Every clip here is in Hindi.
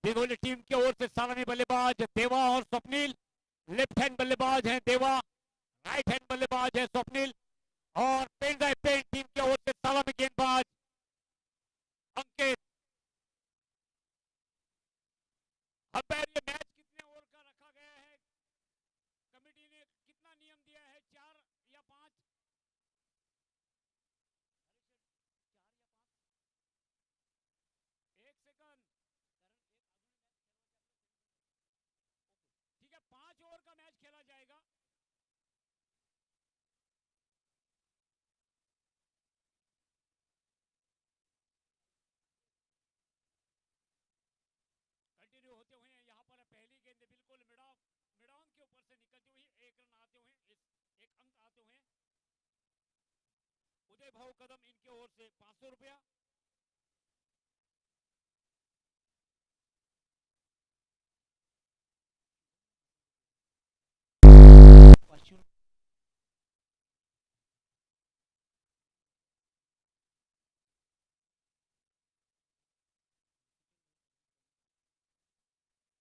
बिगोली टीम की ओर से सलामी बल्लेबाज देवा और स्वप्निल। लेफ्ट हैंड बल्लेबाज हैं देवा, राइट हैंड बल्लेबाज है स्वप्निल। और पेंजाई पेन टीम की ओर से सलामी गेंदबाज अंकित। अंपायर, ये मैच कितने ओवर का रखा गया है? कमेटी ने कितना नियम दिया है, 4 या 5? 1 सेकंड। ठीक है, 5 ओवर का मैच खेला जाएगा। कंटिन्यू होते हुए यहाँ पर पहली गेंद बिल्कुल मिडॉन के ऊपर से निकलती हुई 1 रन आते हुए, 1 अंक आते हुए। उदय भाव कदम इनकी ओर से 500 रुपया।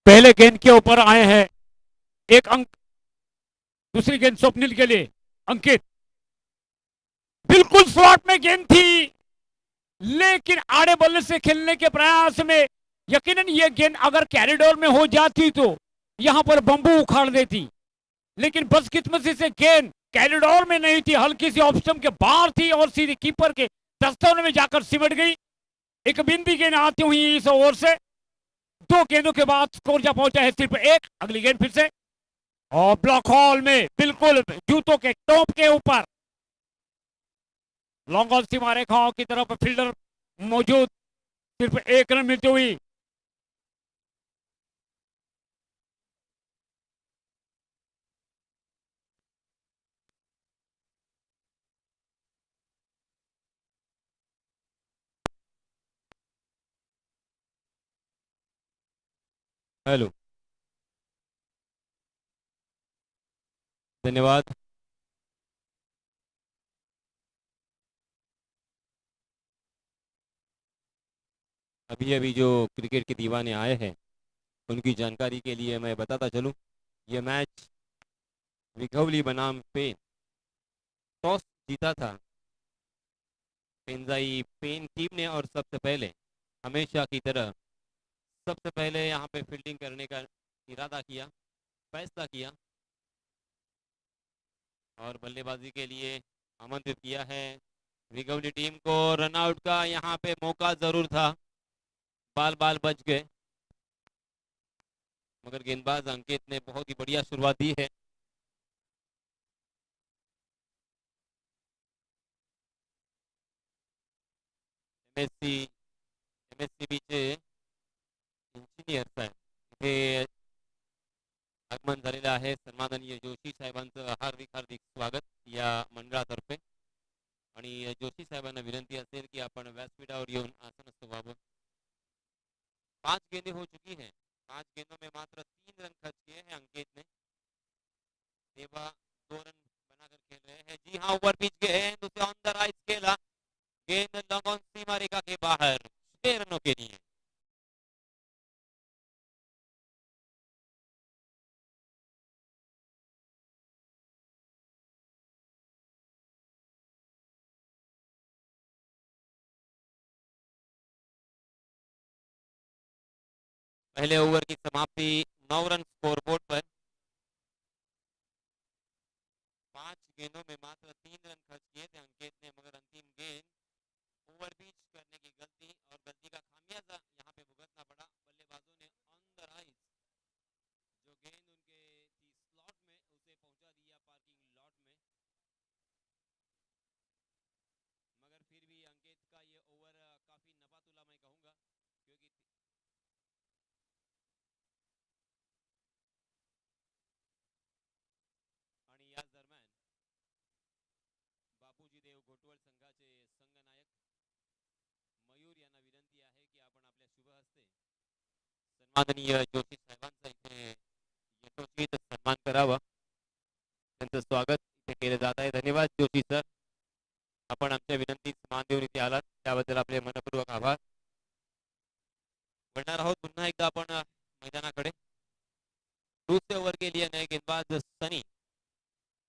पहले गेंद के ऊपर आए हैं 1 अंक। दूसरी गेंद स्वप्निल के लिए अंकित। बिल्कुल स्लॉट में गेंद थी, लेकिन आड़े बल्ले से खेलने के प्रयास में यकीनन ये गेंद अगर कैरिडोर में हो जाती तो यहां पर बंबू उखाड़ देती, लेकिन बदकिस्मती से गेंद कैरिडोर में नहीं थी, हल्की सी ऑफ स्टंप के बाहर थी और सीधे कीपर के दस्तों में जाकर सिमट गई। एक बिंदी गेंद आती हुई इस ओवर से 2 गेंदों के बाद स्कोर जा पहुंचा है सिर्फ 1। अगली गेंद फिर से और ब्लॉक हॉल में बिल्कुल जूतों के टॉप के ऊपर लॉन्ग ऑन सीमा रेखाओं की तरफ फील्डर मौजूद, सिर्फ 1 रन मिलती हुई। हेलो, धन्यवाद। अभी अभी जो क्रिकेट के दीवाने आए हैं उनकी जानकारी के लिए मैं बताता चलूं, ये मैच विघौली बनाम पेन, टॉस जीता था पेंजाई पेन टीम ने और सबसे पहले हमेशा की तरह सबसे पहले यहाँ पे फील्डिंग करने का इरादा किया, फैसला किया और बल्लेबाजी के लिए आमंत्रित किया है विघौली टीम को। रनआउट का यहाँ पे मौका जरूर था, बाल बाल बच गए, मगर गेंदबाज अंकित ने बहुत ही बढ़िया शुरुआत दी है। एमएससी एमएससी बीचे इंजिनियर साहेब इथे आगमन झालेलं आहे। सन्माननीय जोशी साहेबांचं हार्दिक हार्दिक स्वागत या मंडळातर्फे। आणि जोशी साहेबांना विनंती असेल की आपण व्यासपीठावर येऊन आसनस्थ व्हावं। 5 गेंदें हो चुकी हैं, 5 गेंदों में मात्र 3 रन खर्च किए हैं अंकित ने। देवा 2 रन बनाकर खेल रहे हैं। जी हाँ, ओवर पिच गेंद उसे ऑन द राइट खेला, गेंद लॉन्ग ऑन सीमा रेखा के बाहर, 6 रनों के लिए। पहले ओवर की समाप्ति 9 रन स्कोरबोर्ड पर। 5 गेंदों में मात्र 3 रन खर्च किए थे अंकित ने, मगर अंतिम गेंद ओवर पिच करने की गलती और गलती का खामियाजा यहाँ पे भुगतना पड़ा। बल्लेबाजों ने ऑन द राइज जो गेंद उनके थी स्लॉट में उसे पहुंचा दिया पार्किंग लॉट में, मगर फिर भी अंकित का ये ओवर काफी नपातुला मैं कहूंगा, क्योंकि आणि याच दरम्यान बापूजी देव घोटवळ संघाचे संघनायक मयूर यांना विनंती आहे की आपण आपल्या शुभ हस्ते सन्माननीय जोशी साहेबांचा इथे यथोचित सन्मान करावा। त्यांचं स्वागत इथे केलं जात आहे। धन्यवाद जोशी सर, आपण आमच्या विनंतीस मान देऊन इथे आलात त्याबद्दल आपले मनपूर्वक आभार। वळणार आहोत पुन्हा एकदा आपण मैदानाकडे. दूसरे ओवर के लिए नए गेंदबाज सनी,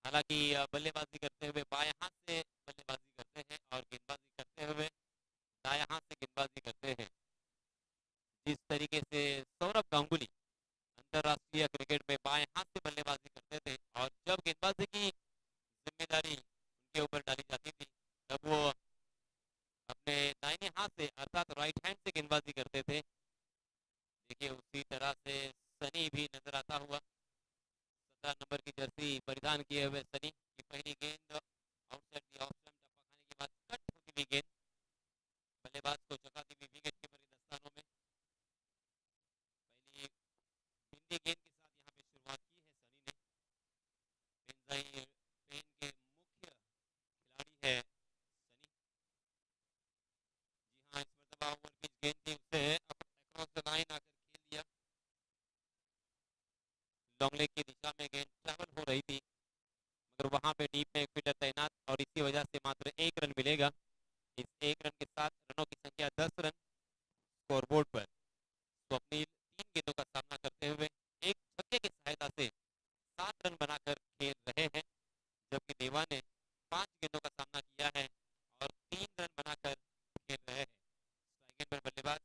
हालांकि बल्लेबाजी करते हुए बाएं हाथ से बल्लेबाजी करते हैं और गेंदबाजी करते हुए दाएं हाथ से गेंदबाजी करते हैं. जिस तरीके से सौरभ गांगुली अंतर्राष्ट्रीय क्रिकेट में बाएं हाथ से बल्लेबाजी करते थे और जब गेंदबाजी की जिम्मेदारी उनके ऊपर डाली जाती थी तब वो अपने दाहिने हाथ से अर्थात राइट हैंड से गेंदबाजी करते थे. देखिए उसी तरह से सनी भी नजर आता हुआ. 17 नंबर की जर्सी परिधान किए हुए सनी की पहली गेंद आउटसाइड द ऑफ स्टंप, टप्पा खाने के बाद कट होती हुई गेंद बल्लेबाज को चौकाती हुई विकेट कीपर के दस्तानों में. पहली हिंदी गेंद के साथ यहाँ पे शुरुआत की है सनी ने. पेन के मुख्य खिलाड़ी है सनी. जी हाँ, इस मरतबा ओवर पिच गेंद थी उसे अक्रॉस द लाइन आकर खेल दिया. लॉन्ग लेग की दिशा में गेंद ट्रैवल हो रही थी मगर वहां पे डीप में एक फील्डर तैनात और इसी वजह से मात्र 1 रन मिलेगा. इस 1 रन के साथ रनों की संख्या 10 रन स्कोरबोर्ड पर. स्वप्निल 3 गेंदों का सामना करते हुए एक छक्के की सहायता से 7 रन बनाकर खेल रहे हैं, जबकि देवा ने 5 गेंदों का सामना किया है और 3 रन बनाकर खेल रहे हैं. स्ट्राइक एंड पर बल्लेबाज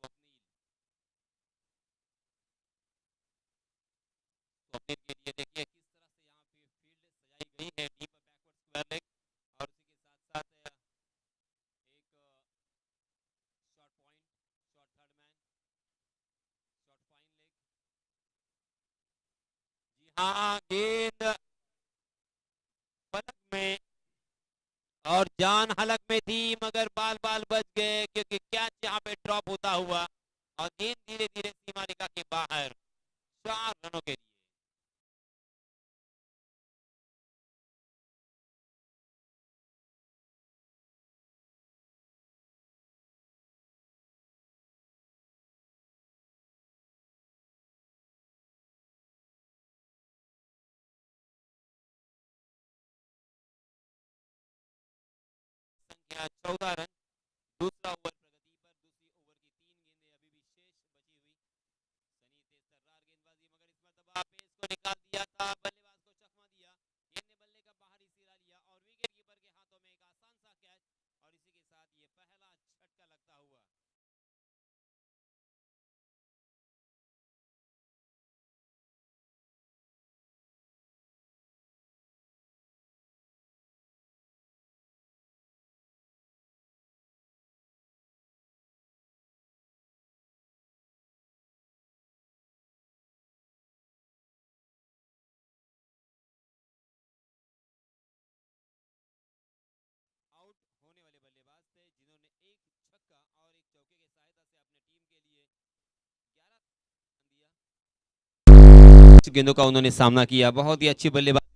स्वप्निल. स्वप्निल के लिए देखिए किस तरह से यहाँ पे फील्ड सजाई गई है. डीप बैकवर्ड स्क्वायर लेग और उसी के साथ साथ एक short point, short third man, short fine leg. जी हाँ, गेंद पलक में और जान हलक में थी मगर बाल बाल बच गए क्योंकि कैच यहाँ पे ड्रॉप होता हुआ और गेंद धीरे धीरे सीमा रेखा के बाहर. 4 रनों के लिए. संख्या 14 रन. दूसरा ओवर प्रगति पर. दूसरी ओवर की 3 गेंदें अभी भी शेष बची हुई. सनी तेज तर्रार गेंदबाजी मगर इस मरतबा पेस को निकाल दिया था, बल्लेबाज को चकमा दिया. गेंद ने बल्ले का बाहरी सिरा लिया और विकेट कीपर के हाथों में एक आसान सा कैच और इसी के साथ ये पहला झटका लगता हुआ. आउट होने वाले बल्लेबाज थे जिन्होंने एक छक्का और एक चौके की सहायता से अपने टीम के लिए 11 रन दिया. गेंदों का उन्होंने सामना किया. बहुत ही अच्छी बल्लेबाजी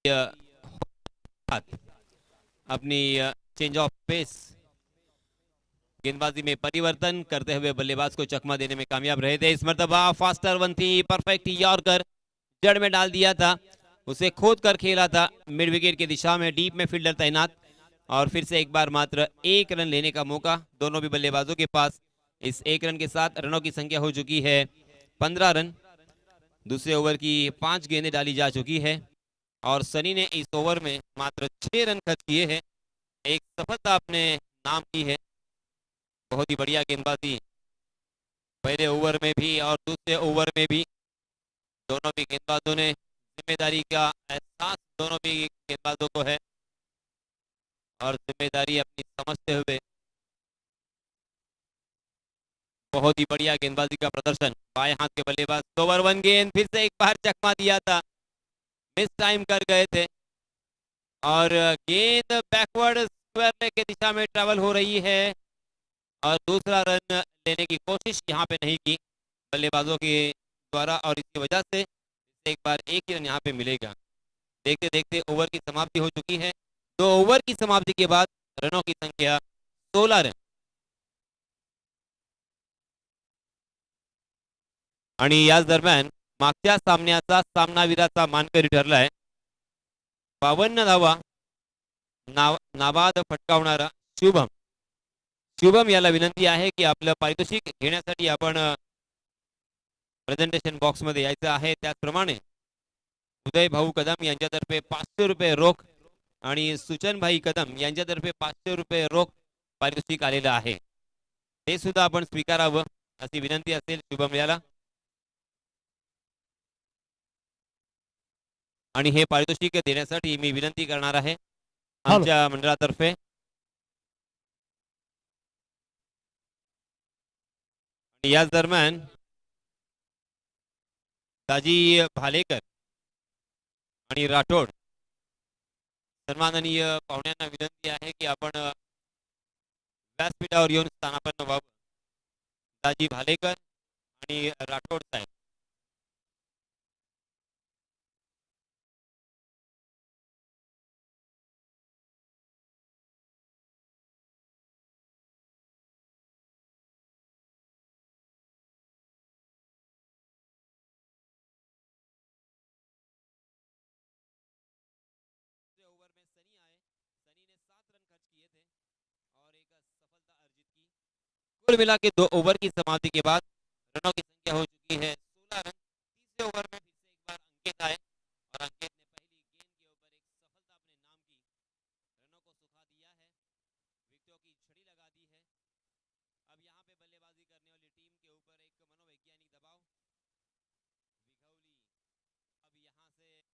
मगर अपनी चेंज ऑफ पेस गेंदबाजी में परिवर्तन करते हुए बल्लेबाज को चकमा देने में कामयाब रहे थे. इस मरतबा फास्टर वन थी, परफेक्ट यॉर्कर जड़ में डाल दिया था, उसे खोद कर खेला था मिड विकेट की दिशा में. डीप में फील्डर तैनात और फिर से एक बार मात्र 1 रन लेने का मौका दोनों भी बल्लेबाजों के पास. इस 1 रन के साथ रनों की संख्या हो चुकी है 15 रन. दूसरे ओवर की 5 गेंदें डाली जा चुकी है और सनी ने इस ओवर में मात्र 6 रन खर्च किए हैं. एक सफलता अपने नाम की है. बहुत ही बढ़िया गेंदबाजी पहले ओवर में भी और दूसरे ओवर में भी. दोनों भी गेंदबाजों ने जिम्मेदारी का एहसास दोनों भी गेंदबाजों को है और जिम्मेदारी अपनी समझते हुए बहुत ही बढ़िया गेंदबाजी का प्रदर्शन. बाएं हाथ के बल्लेबाज. ओवर 1 गेंद फिर से एक बार चकमा दिया था, मिस टाइम कर गए थे और गेंद बैकवर्ड स्क्वायर लेग की दिशा में ट्रेवल हो रही है और दूसरा रन लेने की कोशिश यहाँ पे नहीं की बल्लेबाजों के द्वारा और इसकी वजह से एक बार 1 ही रन यहाँ पे मिलेगा. देखते देखते ओवर की समाप्ति हो चुकी है. 2 ओवर की समाप्ति के बाद रनों की संख्या 16 रन. आणि याच दरम्यान मागच्या सामन्याचा सामनावीराचा मानकरी ठरलाय 52 धावा नाबाद फटकावणारा शुभम शुभम याला विनंती आहे की आपलं पारितोषिक घेण्यासाठी आपण प्रेझेंटेशन बॉक्स मध्ये यायचं आहे. त्याचप्रमाणे उदय भाऊ कदम यांच्यातर्फे 500 रुपये रोख आणि सुचन भाई कदम यांच्यातर्फे 500 रुपये रोख पारितोषिक आलेलं आहे. ते सुद्धा आपण स्वीकारावं अशी विनंती असेल शुभम याला. आणि हे पारितोषिक देण्यासाठी मी विनंती करणार आहे आमच्या मंडळातर्फे याच दरम्यान दाजी भालेकर आणि राठोड सन्माननीय पाहुण्यांना विनंती आहे की आपण व्यासपीठावर येऊन स्थानापन्न व्हावं. दाजी भालेकर आणि राठोड साहेब. ओवर में सनी आए. सनी ने 7 रन खर्च किए थे और एक सफलता अर्जित की. कुल मिला के 2 ओवर की समाप्ति के बाद रनों की संख्या हो चुकी है 16 रन. तीसरे ओवर में फिर से एक बार अंकित आए और अंकित ने पहली गेंद के ऊपर एक सफलता अपने नाम की. रनों को सुखा दिया है, विकेटों की छड़ी लगा दी है. अब यहाँ पे बल्लेबाजी करने वाली टीम के ऊपर एक मनोवैज्ञानिक दबाव. विघौली अब यहाँ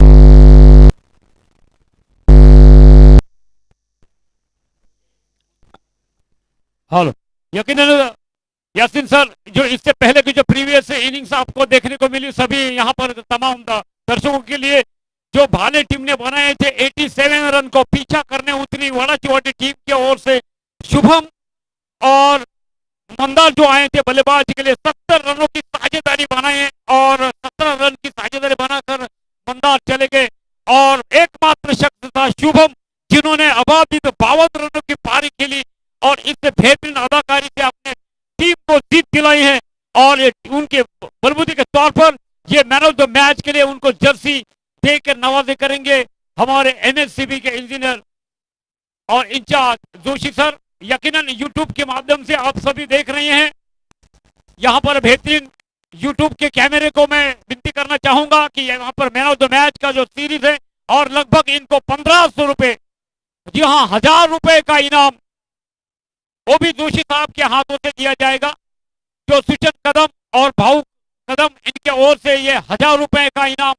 से हेलो यकीनन यासीन सर, जो इससे पहले की जो प्रीवियस इनिंग्स आपको देखने को मिली सभी यहाँ पर तमाम दर्शकों के लिए, जो भाले टीम ने बनाए थे 87 रन को पीछा करने उतरी वड़ाचीवाड़ी टीम की ओर से शुभम और मंदार जो आए थे बल्लेबाजी के लिए 70 रनों की साझेदारी बनाए और 17 रन की साझेदारी बनाकर मंदार चले गए और एकमात्र शख्स था शुभम जिन्होंने अबाधित 52 रनों की पारी खेली और इससे बेहतरीन अदाकारी से अपने टीम को जीत दिलाई है और उनके बलबूते के तौर पर ये मैन ऑफ द मैच के लिए उनको जर्सी देकर नवाजे करेंगे हमारे एनएससीबी के इंजीनियर और इंचार्ज जोशी सर. यकीनन यूट्यूब के माध्यम से आप सभी देख रहे हैं. यहाँ पर बेहतरीन यूट्यूब के कैमरे को मैं विनती करना चाहूंगा कि यहाँ पर मैन ऑफ द मैच का जो सीरीज है और लगभग इनको 1500 रुपए, जी हाँ 1000 रुपए का इनाम वो भी जोशी साहब के हाथों से दिया जाएगा. जो सुचन कदम और भाऊ कदम इनके ओर से ये 1000 रुपए का इनाम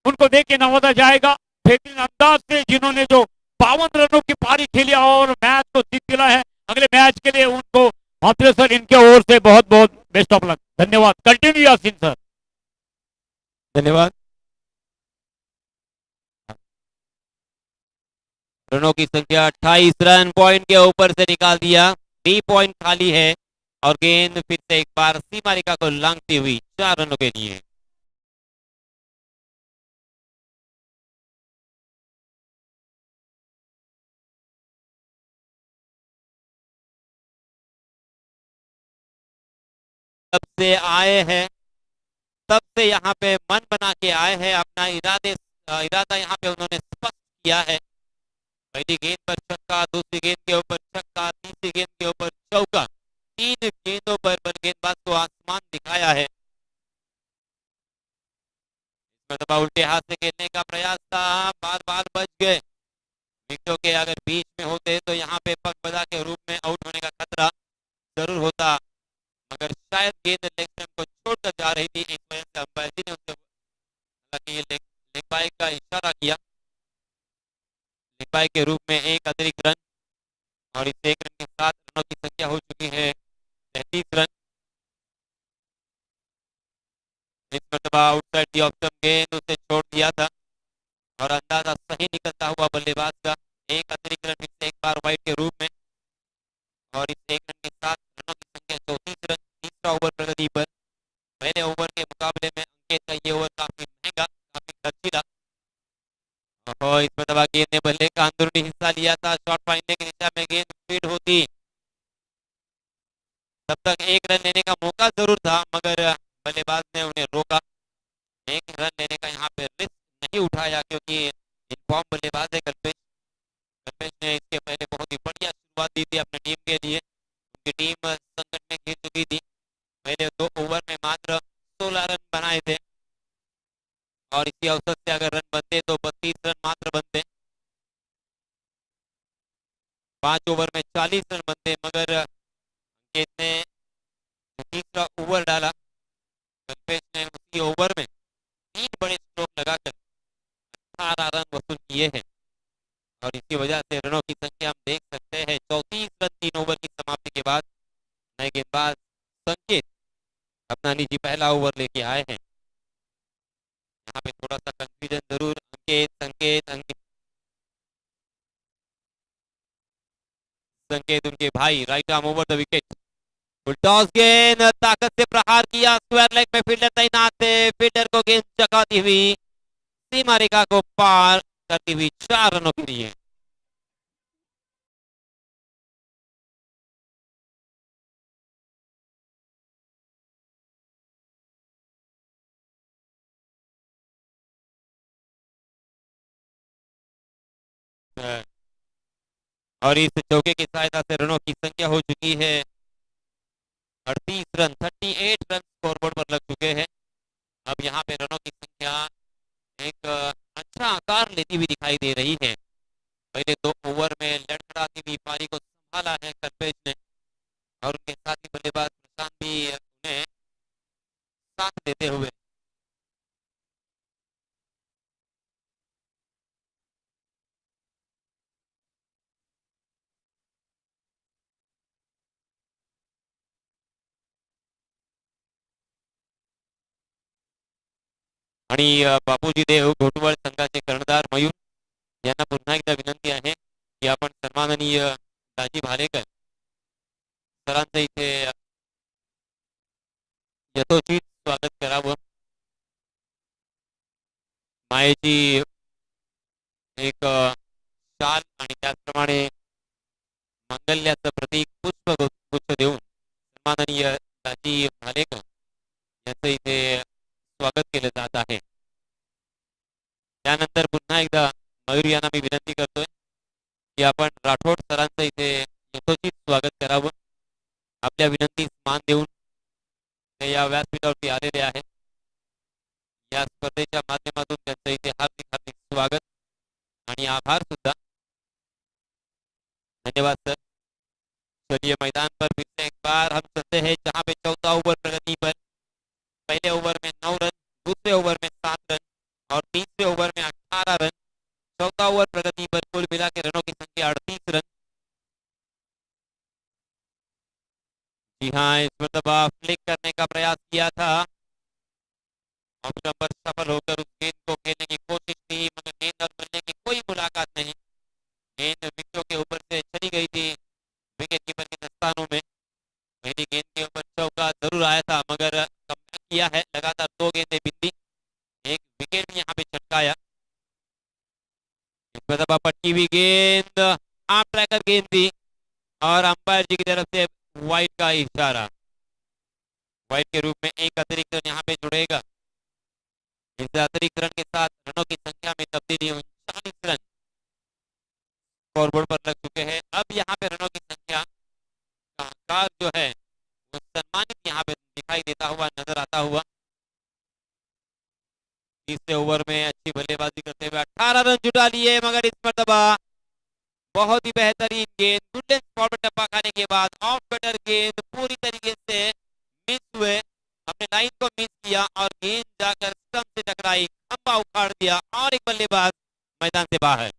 उनको दे के नवाजा जाएगा बेहतरीन अंदाज से, जिन्होंने जो 52 रनों की पारी खेली और मैच को जीत दिला है. अगले मैच के लिए उनको मात्र सर इनके ओर से बहुत बहुत बेस्ट ऑफ लक. धन्यवाद. Continue Yasin sir. धन्यवाद. रनों की संख्या 28 रन पॉइंट के ऊपर से निकाल दिया. 3 पॉइंट खाली है और गेंद फिर से एक बार सीमा रेखा को लांघती हुई 4 रनों के लिए. तब से आए हैं, तब से यहाँ पे मन बना के आए हैं. अपना इरादा यहाँ पे उन्होंने स्पष्ट किया है. पहली गेंद पर छक्का, दूसरी गेंद के ऊपर छक्का, तीसरी गेंद के ऊपर चौका. 3 गेंदों पर गेंदबाज को आसमान दिखाया है. इस मरतबा उल्टे हाथ से खेलने का प्रयास था, बार बार बच गए. विकेटों के अगर बीच में होते तो यहाँ पे पग बजा के रूप में आउट होने का खतरा जरूर होता, मगर शायद गेंद लेग स्टंप को छोड़कर जा रही थी. इस वजह से अंपायर जी ने उनसे हालांकि ये लेग बाय का इशारा किया. लेग बाय के रूप में एक अतिरिक्त रन और इस एक रन के साथ रनों की संख्या हो चुकी है 33 रन. इस मरतबा आउटसाइड दी ऑफ स्टंप गेंद उसे छोड़ दिया था और अंदाजा सही निकलता हुआ बल्लेबाज का. एक अतिरिक्त रन फिर से एक बार वाइड के रूप में और इस एक रन के साथ रनों की संख्या 34 रन. तीसरा ओवर प्रगति पर. पहले ओवर के मुकाबले में अंकित का ये ओवर काफी महंगा, काफी खर्चीला. और इस मरतबा गेंद ने बल्ले का अंदरूनी हिस्सा लिया था. शॉट मारने की दिशा में गेंद फीड होती, तब तक एक रन लेने का मौका जरूर था, मगर बल्लेबाज ने उन्हें रोका. एक रन लेने का यहाँ पे रिस्क नहीं उठाया क्योंकि इनफॉर्म बल्लेबाज है कल्पेश. कल्पेश ने इसके पहले बहुत ही बढ़िया शुरुआत दी थी अपने टीम के लिए। उनकी टीम संकट में घिर चुकी थी। पहले 2 ओवर में मात्र 16 रन बनाए थे और इसी अवसर से अगर रन बनते तो 32 रन मात्र बनते। 5 ओवर में 40 रन बनते, मगर अंकित ने जो तीसरा ओवर डाला, कल्पेश ने उसी ओवर में 3 बड़े स्ट्रोक लगाकर 18 रन वसूल किए हैं और इसी वजह से रनों की संख्या हम देख सकते हैं 34 रन 3 ओवर की समाप्ति के बाद। नए गेंदबाज संकेत अपना निजी पहला ओवर लेके आए हैं। यहाँ पे थोड़ा सा कंफ्यूजन जरूर, अंकित संकेत अंकित संकेत उनके भाई, right arm over the wicket. Toss गेंद ताकत से प्रहार किया, स्क्वायर लेग में फील्डर तैनात थे, फील्डर को गेंद चकाती हुई सीमा रेखा को पार करती हुई 4 रनों के लिए। और इस चौके की सहायता से रनों की संख्या हो चुकी है 38 रन, 38 रन स्कोरबोर्ड पर लग चुके हैं। अब यहाँ पे रनों की संख्या एक अच्छा आकार लेती हुई दिखाई दे रही है। पहले 2 ओवर में लड़खड़ाती हुई पारी को संभाला है कल्पेश ने और उनके साथी बल्लेबाज प्रशांत भी उन्हें साथ देते हुए। आणि बापूजी देव घोटवळ संघाचे कर्णधार मयूर यांना पुन्हा एकदा विनंती आहे की आपण सन्माननीय दाजी भालेकर सरांचं इथे यथोचित स्वागत करावं। मायेची एक शाल आणि त्याचप्रमाणे मांगल्याचं प्रतीक पुष्पगुच्छ देऊन सन्माननीय दाजी भालेकर यांचं इथे स्वागत केलं जात आहे। त्यानंतर पुन्हा एकदा मयूर यांना मी विनंती करतोय की आपण राठोड सरांचं इथे यथोचित स्वागत करावं। आपल्या विनंतीस मान देऊन ते या व्यासपीठावरती आलेले आहेत। या स्पर्धेच्या माध्यमातून त्यांचं इथे हार्दिक हार्दिक स्वागत आणि आभार सुद्धा। धन्यवाद सर। चलिए मैदान पर फिर से एक बार हम चलते हैं जहां पे चौथा ओवर प्रगति पर। पहले ओवर में 9 रन, दूसरे ओवर में 7 रन और तीसरे ओवर में 18 रन। चौथा ओवर प्रगति पर कुल मिला के रनों की संख्या 38 रन। जी हाँ, इस मरतबा फ्लिक करने का प्रयास किया था, ऑफ स्टंपर सफल होकर उस गेंद को खेलने की कोशिश की, मगर गेंद और मिलने की कोई मुलाकात नहीं। गेंद विकेटों के ऊपर से चली गई थी विकेट कीपर के दस्तानों में। पहली गेंद के ऊपर चौका जरूर आया था, मगर कमबैक किया है, लगातार 2 गेंदें बिंदी, एक विकेट भी यहाँ पे छटकाया। इस मरतबा पट्टी हुई गेंद आर्म ट्रैकर गेंद थी और अंपायर जी की तरफ से वाइड का इशारा। वाइड के रूप में एक अतिरिक्त रन यहाँ पे जुड़ेगा। इस अतिरिक्त रन के साथ रनों की संख्या में तब्दीली 39 रन स्कोरबोर्ड पर लग चुके हैं। अब यहाँ पे रनों की संख्या का आकार जो है वो सम्मानित यहाँ पे दिखाई देता हुआ नजर आता हुआ। तीसरे ओवर में अच्छी बल्लेबाजी करते हुए 18 रन जुटा लिए, मगर इस मरतबा बहुत ही बेहतरीन गेंद गुल्डन स्पॉट पर टप्पा खाने के बाद ऑफ बेटर गेंद पूरी तरीके से मिस हुए, अपने लाइन को मिस किया और गेंद जाकर स्टंप से टकराई, खंबा उखाड़ दिया और एक बल्लेबाज मैदान से बाहर।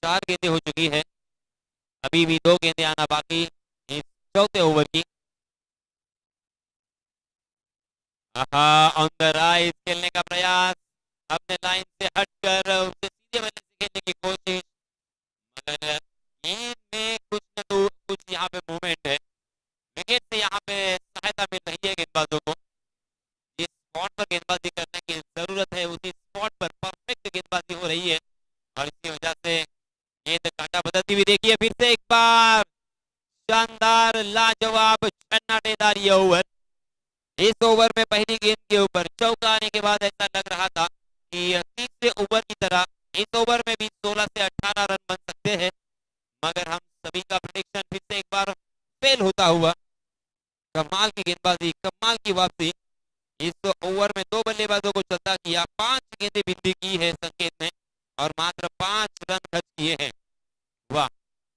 चार गेंदें हो चुकी है, अभी भी 2 गेंदें आना बाकी। इस चौथे ओवर की। ऑन द राइज खेलने का प्रयास, अपने लाइन से हटकर उसे सीधे बल्ले से खेलने की कोशिश, मगर गेंद में कुछ न तो कुछ यहाँ पे मूवमेंट है। विकेट से यहाँ पे सहायता मिल रही है गेंदबाजों को। जिस स्पॉट पर गेंदबाजी करने की जरूरत है उसी स्पॉट पर परफेक्ट गेंदबाजी हो रही है, और इसी वजह से गेंद काटा बदलती हुई देखिए फिर से एक बार शानदार लाजवाब छन्नाटेदार ये ओवर। इस ओवर में पहली गेंद के ऊपर चौका आने के बाद ऐसा लग रहा था कि तीसरे ओवर की तरह इस ओवर में भी 16 से 18 रन बन सकते हैं, मगर हम सभी का प्रेडिक्शन फिर से एक बार फेल होता हुआ। कमाल की गेंदबाजी, कमाल की वापसी। इस ओवर में दो बल्लेबाजों को चलता किया, 5 गेंदें बिंदी की है संकेत ने, और मात्र 5 रन खर्च किए हैं। वाह,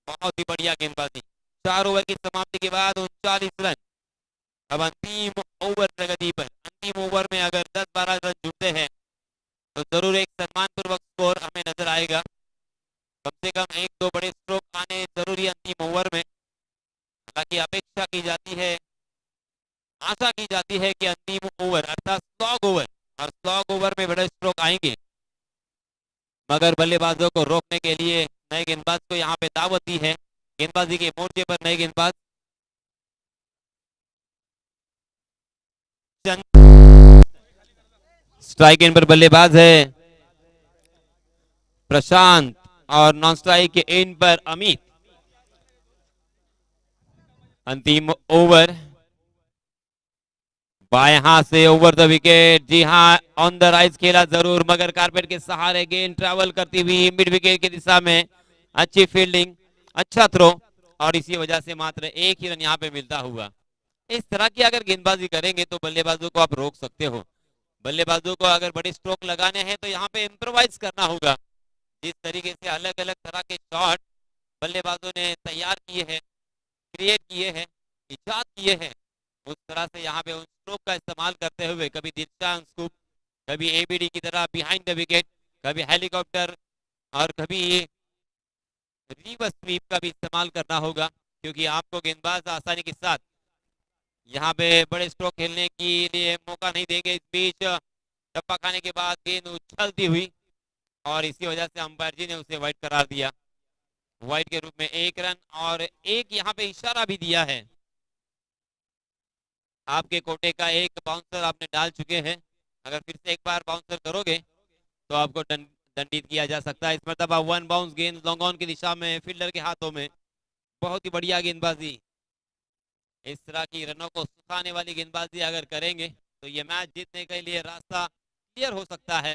बहुत ही बढ़िया गेंदबाजी। 4 ओवर की समाप्ति के बाद 39 रन। अब अंतिम ओवर प्रगति पर। अंतिम ओवर में अगर 10-12 रन जुड़ते हैं तो जरूर एक सम्मानपूर्वक स्कोर हमें नजर आएगा। कम से कम 1-2 बड़े स्ट्रोक आने जरूरी अंतिम ओवर में। हालांकि अपेक्षा की जाती है, आशा की जाती है कि अंतिम ओवर अर्थात स्लॉग ओवर, और स्लॉग ओवर में बड़े स्ट्रोक आएंगे, मगर बल्लेबाजों को रोकने के लिए नए गेंदबाज को यहाँ पे दावत दी है। गेंदबाजी के मोर्चे पर नए गेंदबाज स्ट्राइक एंड पर बल्लेबाज है प्रशांत, और नॉन स्ट्राइक के एंड पर अमित। अंतिम ओवर बाएं हाथ से ओवर द विकेट। जी हाँ, ऑन द राइज खेला जरूर, मगर कारपेट के सहारे गेंद ट्रैवल करती हुई मिड विकेट की दिशा में। अच्छी फील्डिंग, अच्छा थ्रो, और इसी वजह से मात्र 1 ही रन यहाँ पे मिलता हुआ। इस तरह की अगर गेंदबाजी करेंगे तो बल्लेबाजों को आप रोक सकते हो। बल्लेबाजों को अगर बड़े स्ट्रोक लगाने हैं तो यहाँ पे इम्प्रोवाइज करना होगा। जिस तरीके से अलग अलग तरह के शॉट बल्लेबाजों ने तैयार किए हैं, क्रिएट किए हैं, इजाद किए हैं, उस तरह से यहाँ पे उन स्ट्रोक का इस्तेमाल करते हुए कभी दिशा स्कूप, कभी एबीडी की तरह बिहाइंड द विकेट, कभी हेलीकॉप्टर, और कभी रिवर्स स्वीप का भी इस्तेमाल करना होगा, क्योंकि आपको गेंदबाज आसानी के साथ यहाँ पे बड़े स्ट्रोक खेलने के लिए मौका नहीं देंगे। इस बीच टप्पा खाने के बाद गेंद उछलती हुई, और इसी वजह से अंपायर जी ने उसे वाइड करार दिया। वाइड के रूप में 1 रन, और एक यहाँ पे इशारा भी दिया है। आपके कोटे का एक बाउंसर आपने डाल चुके हैं, अगर फिर से एक बार बाउंसर करोगे तो आपको दंडित किया जा सकता है। इस मरतबा 1 बाउंस गेंद लॉन्ग ऑन की दिशा में फील्डर के हाथों में। बहुत ही बढ़िया गेंदबाजी। इस तरह की रनों को सुखाने वाली गेंदबाजी अगर करेंगे तो ये मैच जीतने के लिए रास्ता क्लियर हो सकता है,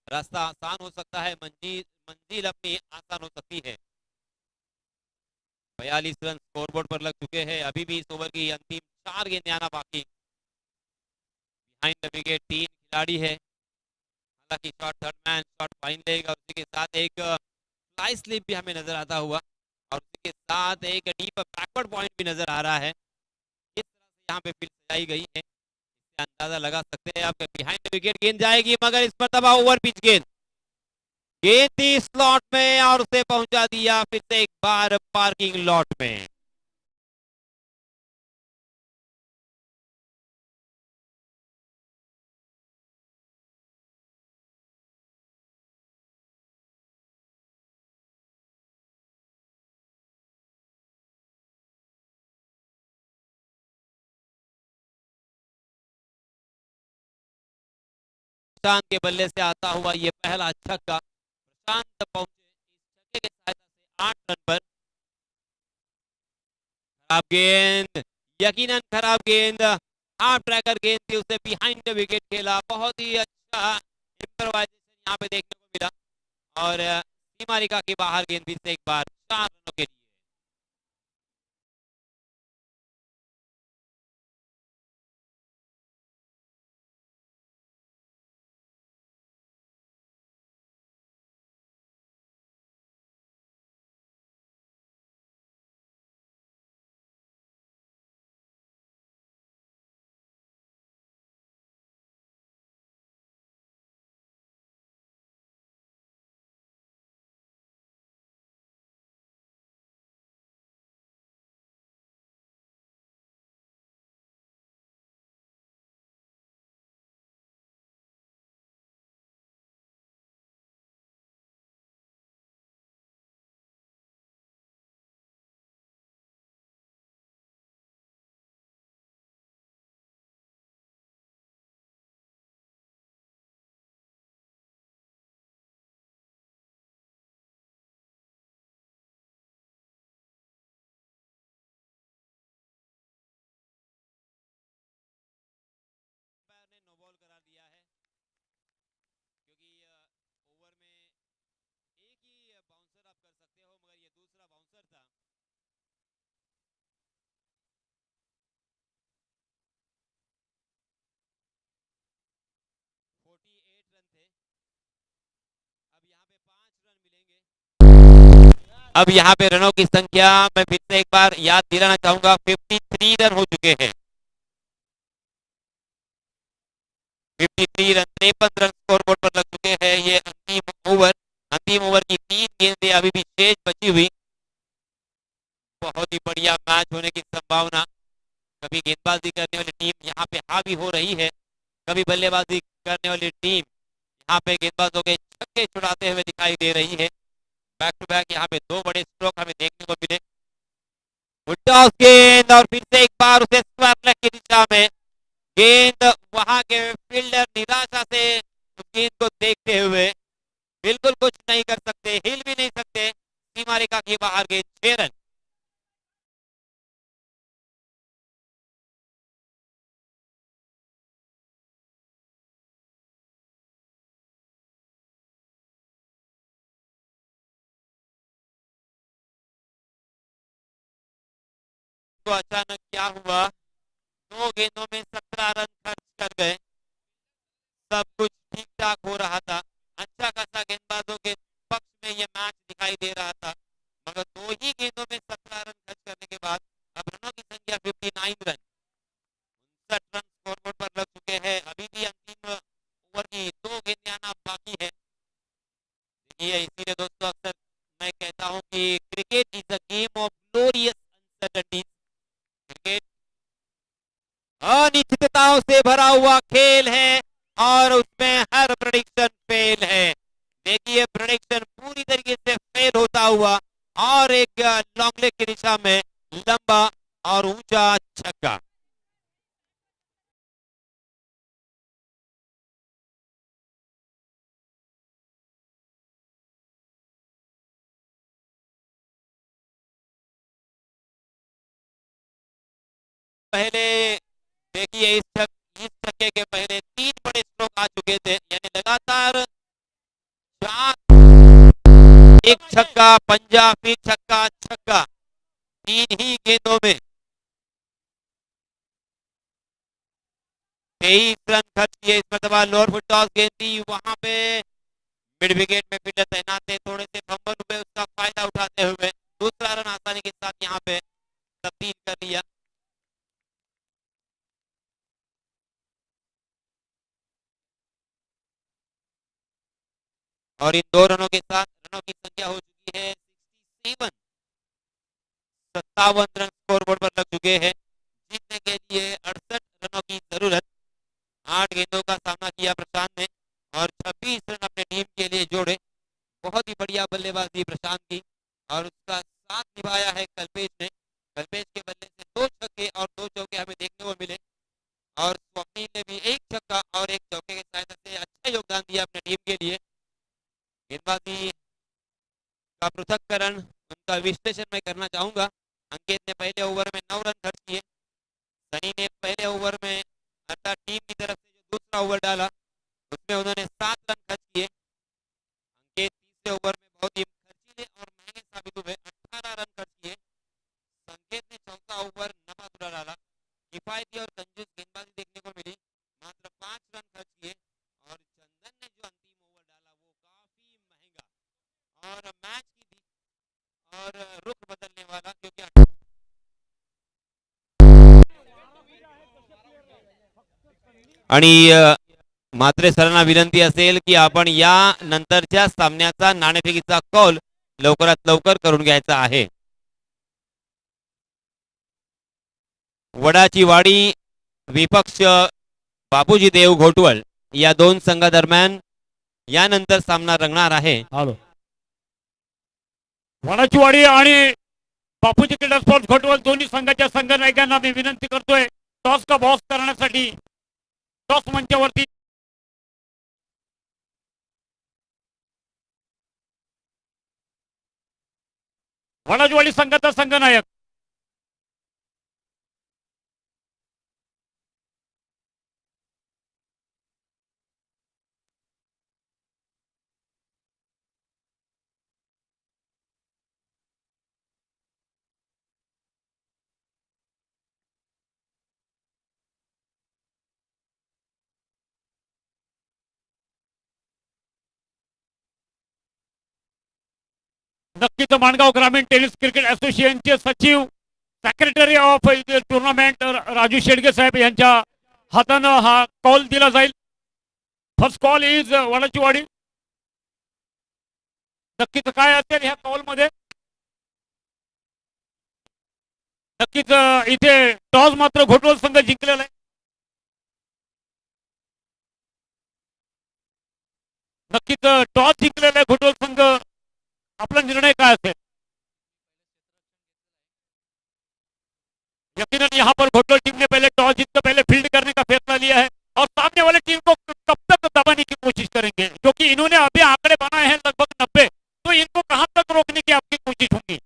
रास्ता आसान हो सकता है, मंजिल मंजिल अपनी आसान हो सकती है। 42 रन स्कोरबोर्ड पर लग चुके हैं। अभी भी इस ओवर की अंतिम 4 गेंदें आना बाकी। बिहाइंड द विकेट 3 खिलाड़ी है, हालांकि shot third man, shot fine leg, और उसी के साथ एक फ्लाई स्लिप भी हमें नजर आता हुआ, और उसी के साथ एक डीप बैकवर्ड पॉइंट भी नजर आ रहा है। इस तरह से यहाँ पे फील्ड सजाई गई है, इससे अंदाजा लगा सकते हैं आप। बिहाइंड द विकेट गेंद जाएगी, मगर इस मरतबा ओवर पिच गेंद, गेंद थी स्लॉट में और उसे पहुंचा दिया फिर से एक बार पार्किंग लॉट में। प्रशांत के बल्ले से आता हुआ ये पहला छक्का। प्रशांत पहुंचे इस छक्के की सहायता से 8 रन पर। खराब गेंद, यकीनन खराब गेंद, हाफ ट्रैकर गेंद थी, उसे बिहाइंड द विकेट खेला। बहुत ही अच्छा इम्प्रोवाइजेशन यहाँ पे देखने को मिला, और सीमा रेखा के बाहर गेंद फिर से एक बार 4 रनों के लिए। अब यहाँ पे रनों की संख्या मैं फिर से एक बार याद दिलाना चाहूंगा, 53 रन हो चुके हैं। 53 रन, 53 रन स्कोरबोर्ड पर लग चुके हैं। ये अंतिम ओवर की 3 गेंदें अभी भी शेष बची हुई। बहुत ही बढ़िया मैच होने की संभावना। कभी गेंदबाजी करने वाली टीम यहाँ पे हावी हो रही है, कभी बल्लेबाजी करने वाली टीम यहाँ पे गेंदबाजों के छक्के छुड़ाते हुए दिखाई दे रही है। बैक टू बैक यहाँ पे 2 बड़े स्ट्रोक हमें देखने को मिले। टॉस गेंद और फिर से एक बार उसे स्क्वायर लेग की दिशा में गेंद, वहां के फील्डर निराशा से उस गेंद को देखते हुए बिल्कुल कुछ नहीं कर सकते, हिल भी नहीं सकते। सीमा रेखा के बाहर गेंद, 6 रन। तो अचानक क्या हुआ, 2 गेंदों में 17 रन खर्च कर गए। सब कुछ ठीक ठाक हो रहा था, अच्छा खासा गेंदबाजों के पक्ष में ये मैच दिखाई दे रहा था, मगर 2 ही गेंदों में 17 रन खर्च करने के बाद अब रनों की संख्या 59 रन, 59 रन स्कोरबोर्ड पर लग चुके हैं। अभी भी अंतिम ओवर की 2 गेंदें आना बाकी है। देखिए, इसीलिए दोस्तों अक्सर मैं कहता हूं कि cricket is a game of glorious uncertainties. Cricket अनिश्चितताओं से भरा हुआ खेल है और उसमें हर प्रेडिक्शन फेल है। देखिए, प्रेडिक्शन पूरी तरीके से फेल होता हुआ और एक लॉन्ग लेग की दिशा में लंबा और ऊंचा छक्का। पहले देखिए, इस छक्के के पहले 3 बड़े स्ट्रोक आ चुके थे, यानी लगातार 4, एक छक्का, पंजा, फिर छक्का, छक्का, 3 ही गेंदों में 23 रन खर्च किए। इस मरतबा लोअर फुट टॉस गेंद थी, वहां पे मिड विकेट में फील्डर तैनात थे, थोड़े से फंबल हुए, उसका फायदा उठाते हुए दूसरा रन आसानी के साथ यहाँ पे तब्दील कर लिया। और इन 2 रनों के साथ रनों की संख्या हो चुकी है 67, 57 रन स्कोरबोर्ड पर लग चुके हैं। जीतने के लिए 68 रनों की जरूरत। 8 गेंदों का सामना किया प्रशांत ने और 26 रन अपने टीम के लिए जोड़े। बहुत ही बढ़िया बल्लेबाजी प्रशांत की और उसका साथ निभाया है कल्पेश ने। कल्पेश के बल्ले से 2 छक्के और 2 चौके हमें देखने को मिले और स्वप्निल ने भी 1 छक्का और 1 चौके की सहायता से अच्छा योगदान दिया अपने टीम के लिए। गेंदबाजी का पृथक्करण, उनका विश्लेषण मैं करना चाहूंगा। अंकित ने पहले ओवर में 9 रन खर्च किए। सनी ने पहले ओवर में अर्थात टीम की तरफ से जो दूसरा ओवर डाला उसमें उन्होंने 7 रन खर्च किए। अंकित तीसरे ओवर में बहुत ही खर्चीले और महंगे साबित हुए, 18 रन खर्च किए। संकेत ने चौथा ओवर नवादुरा डाला, किफायती और कंजूस गेंदबाजी देखने को मिली, मात्र 5 रन खर्च किए। और चंदन ने जो अंतिम ओवर डाला वो काफी महंगा और मैच की भी और रुख बदलने वाला, क्योंकि आणि मात्र सरांना विनंती असेल की आपण या नंतरच्या सामन्याचा नाणेफेकीचा कॉल लवकरात लवकर करून घ्यायचा आहे। वडाची वाडी विपक्ष बापूजी देव घोटवळ या 2 संघादरम्यान यानंतर सामना रंगणार आहे। हॅलो, वडाचीवाडी आणि बापूजी क्रीडा स्पोर्ट्स घोटवळ दोन्ही संघाच्या संघ नायकांना मी विनंती करतोय टॉस का बॉस करण्यासाठी टॉस मंचावरती वडाचीवाडी संघाचा संघनायक नक्कीच माणगाव ग्रामीण टेनिस क्रिकेट असोसिएशनचे सचिव secretary of tournament Raju Shedge साहेब यांच्या हातानं हा कॉल दिला जाईल. First call is Vadachiwadi. नक्कीच काय असेल ह्या कॉल मध्ये. नक्कीच इथे टॉस मात्र घोटवल संघ जिंकलेला आहे. नक्कीच टॉस जिंकलेला आहे घोटवल संघ. आपला निर्णय काय असेल. यकीनन यहाँ पर घोटवल टीम ने पहले टॉस जीतकर पहले फील्ड करने का फैसला लिया है और सामने वाले टीम को कब तक दबाने की कोशिश करेंगे, क्योंकि इन्होंने अभी आंकड़े बनाए हैं लगभग 90, तो इनको कहां तक रोकने की आपकी कोशिश होगी.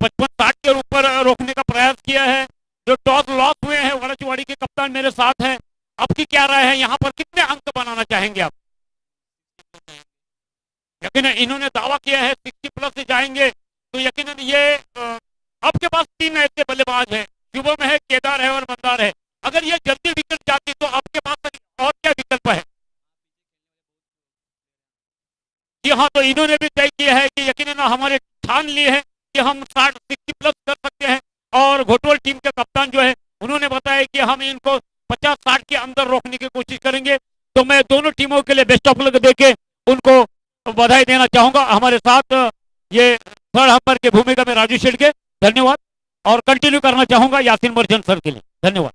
पचपन 60 के ऊपर रोकने का प्रयास किया है. जो टॉस लॉस हुए हैं वड़चवाड़ी के कप्तान मेरे साथ हैं. आपकी क्या राय है, यहाँ पर कितने अंक बनाना चाहेंगे आप. यकीनन इन्होंने दावा किया है 60 प्लस से जाएंगे, तो यकीनन ये आपके पास 3 ऐसे बल्लेबाज हैं. शुभम है, केदार है और मंदार है. अगर ये जल्दी विकेट जाती तो आपके पास और क्या विकल्प है. जी हाँ, तो इन्होंने भी तय किया है कि यकीनन हमारे ठान लिए हैं कि हम 60 प्लस कर सकते हैं. और घोटवल टीम के कप्तान जो है उन्होंने बताया कि हम इनको 50-60 के अंदर रोकने की कोशिश करेंगे. तो मैं दोनों टीमों के लिए बेस्ट ऑफ लक देके उनको बधाई देना चाहूंगा. हमारे साथ ये थर्ड हम्पर की भूमिका में राजू शेडगे, धन्यवाद. और कंटिन्यू करना चाहूंगा यासीन मर्चेंट सर के लिए, धन्यवाद.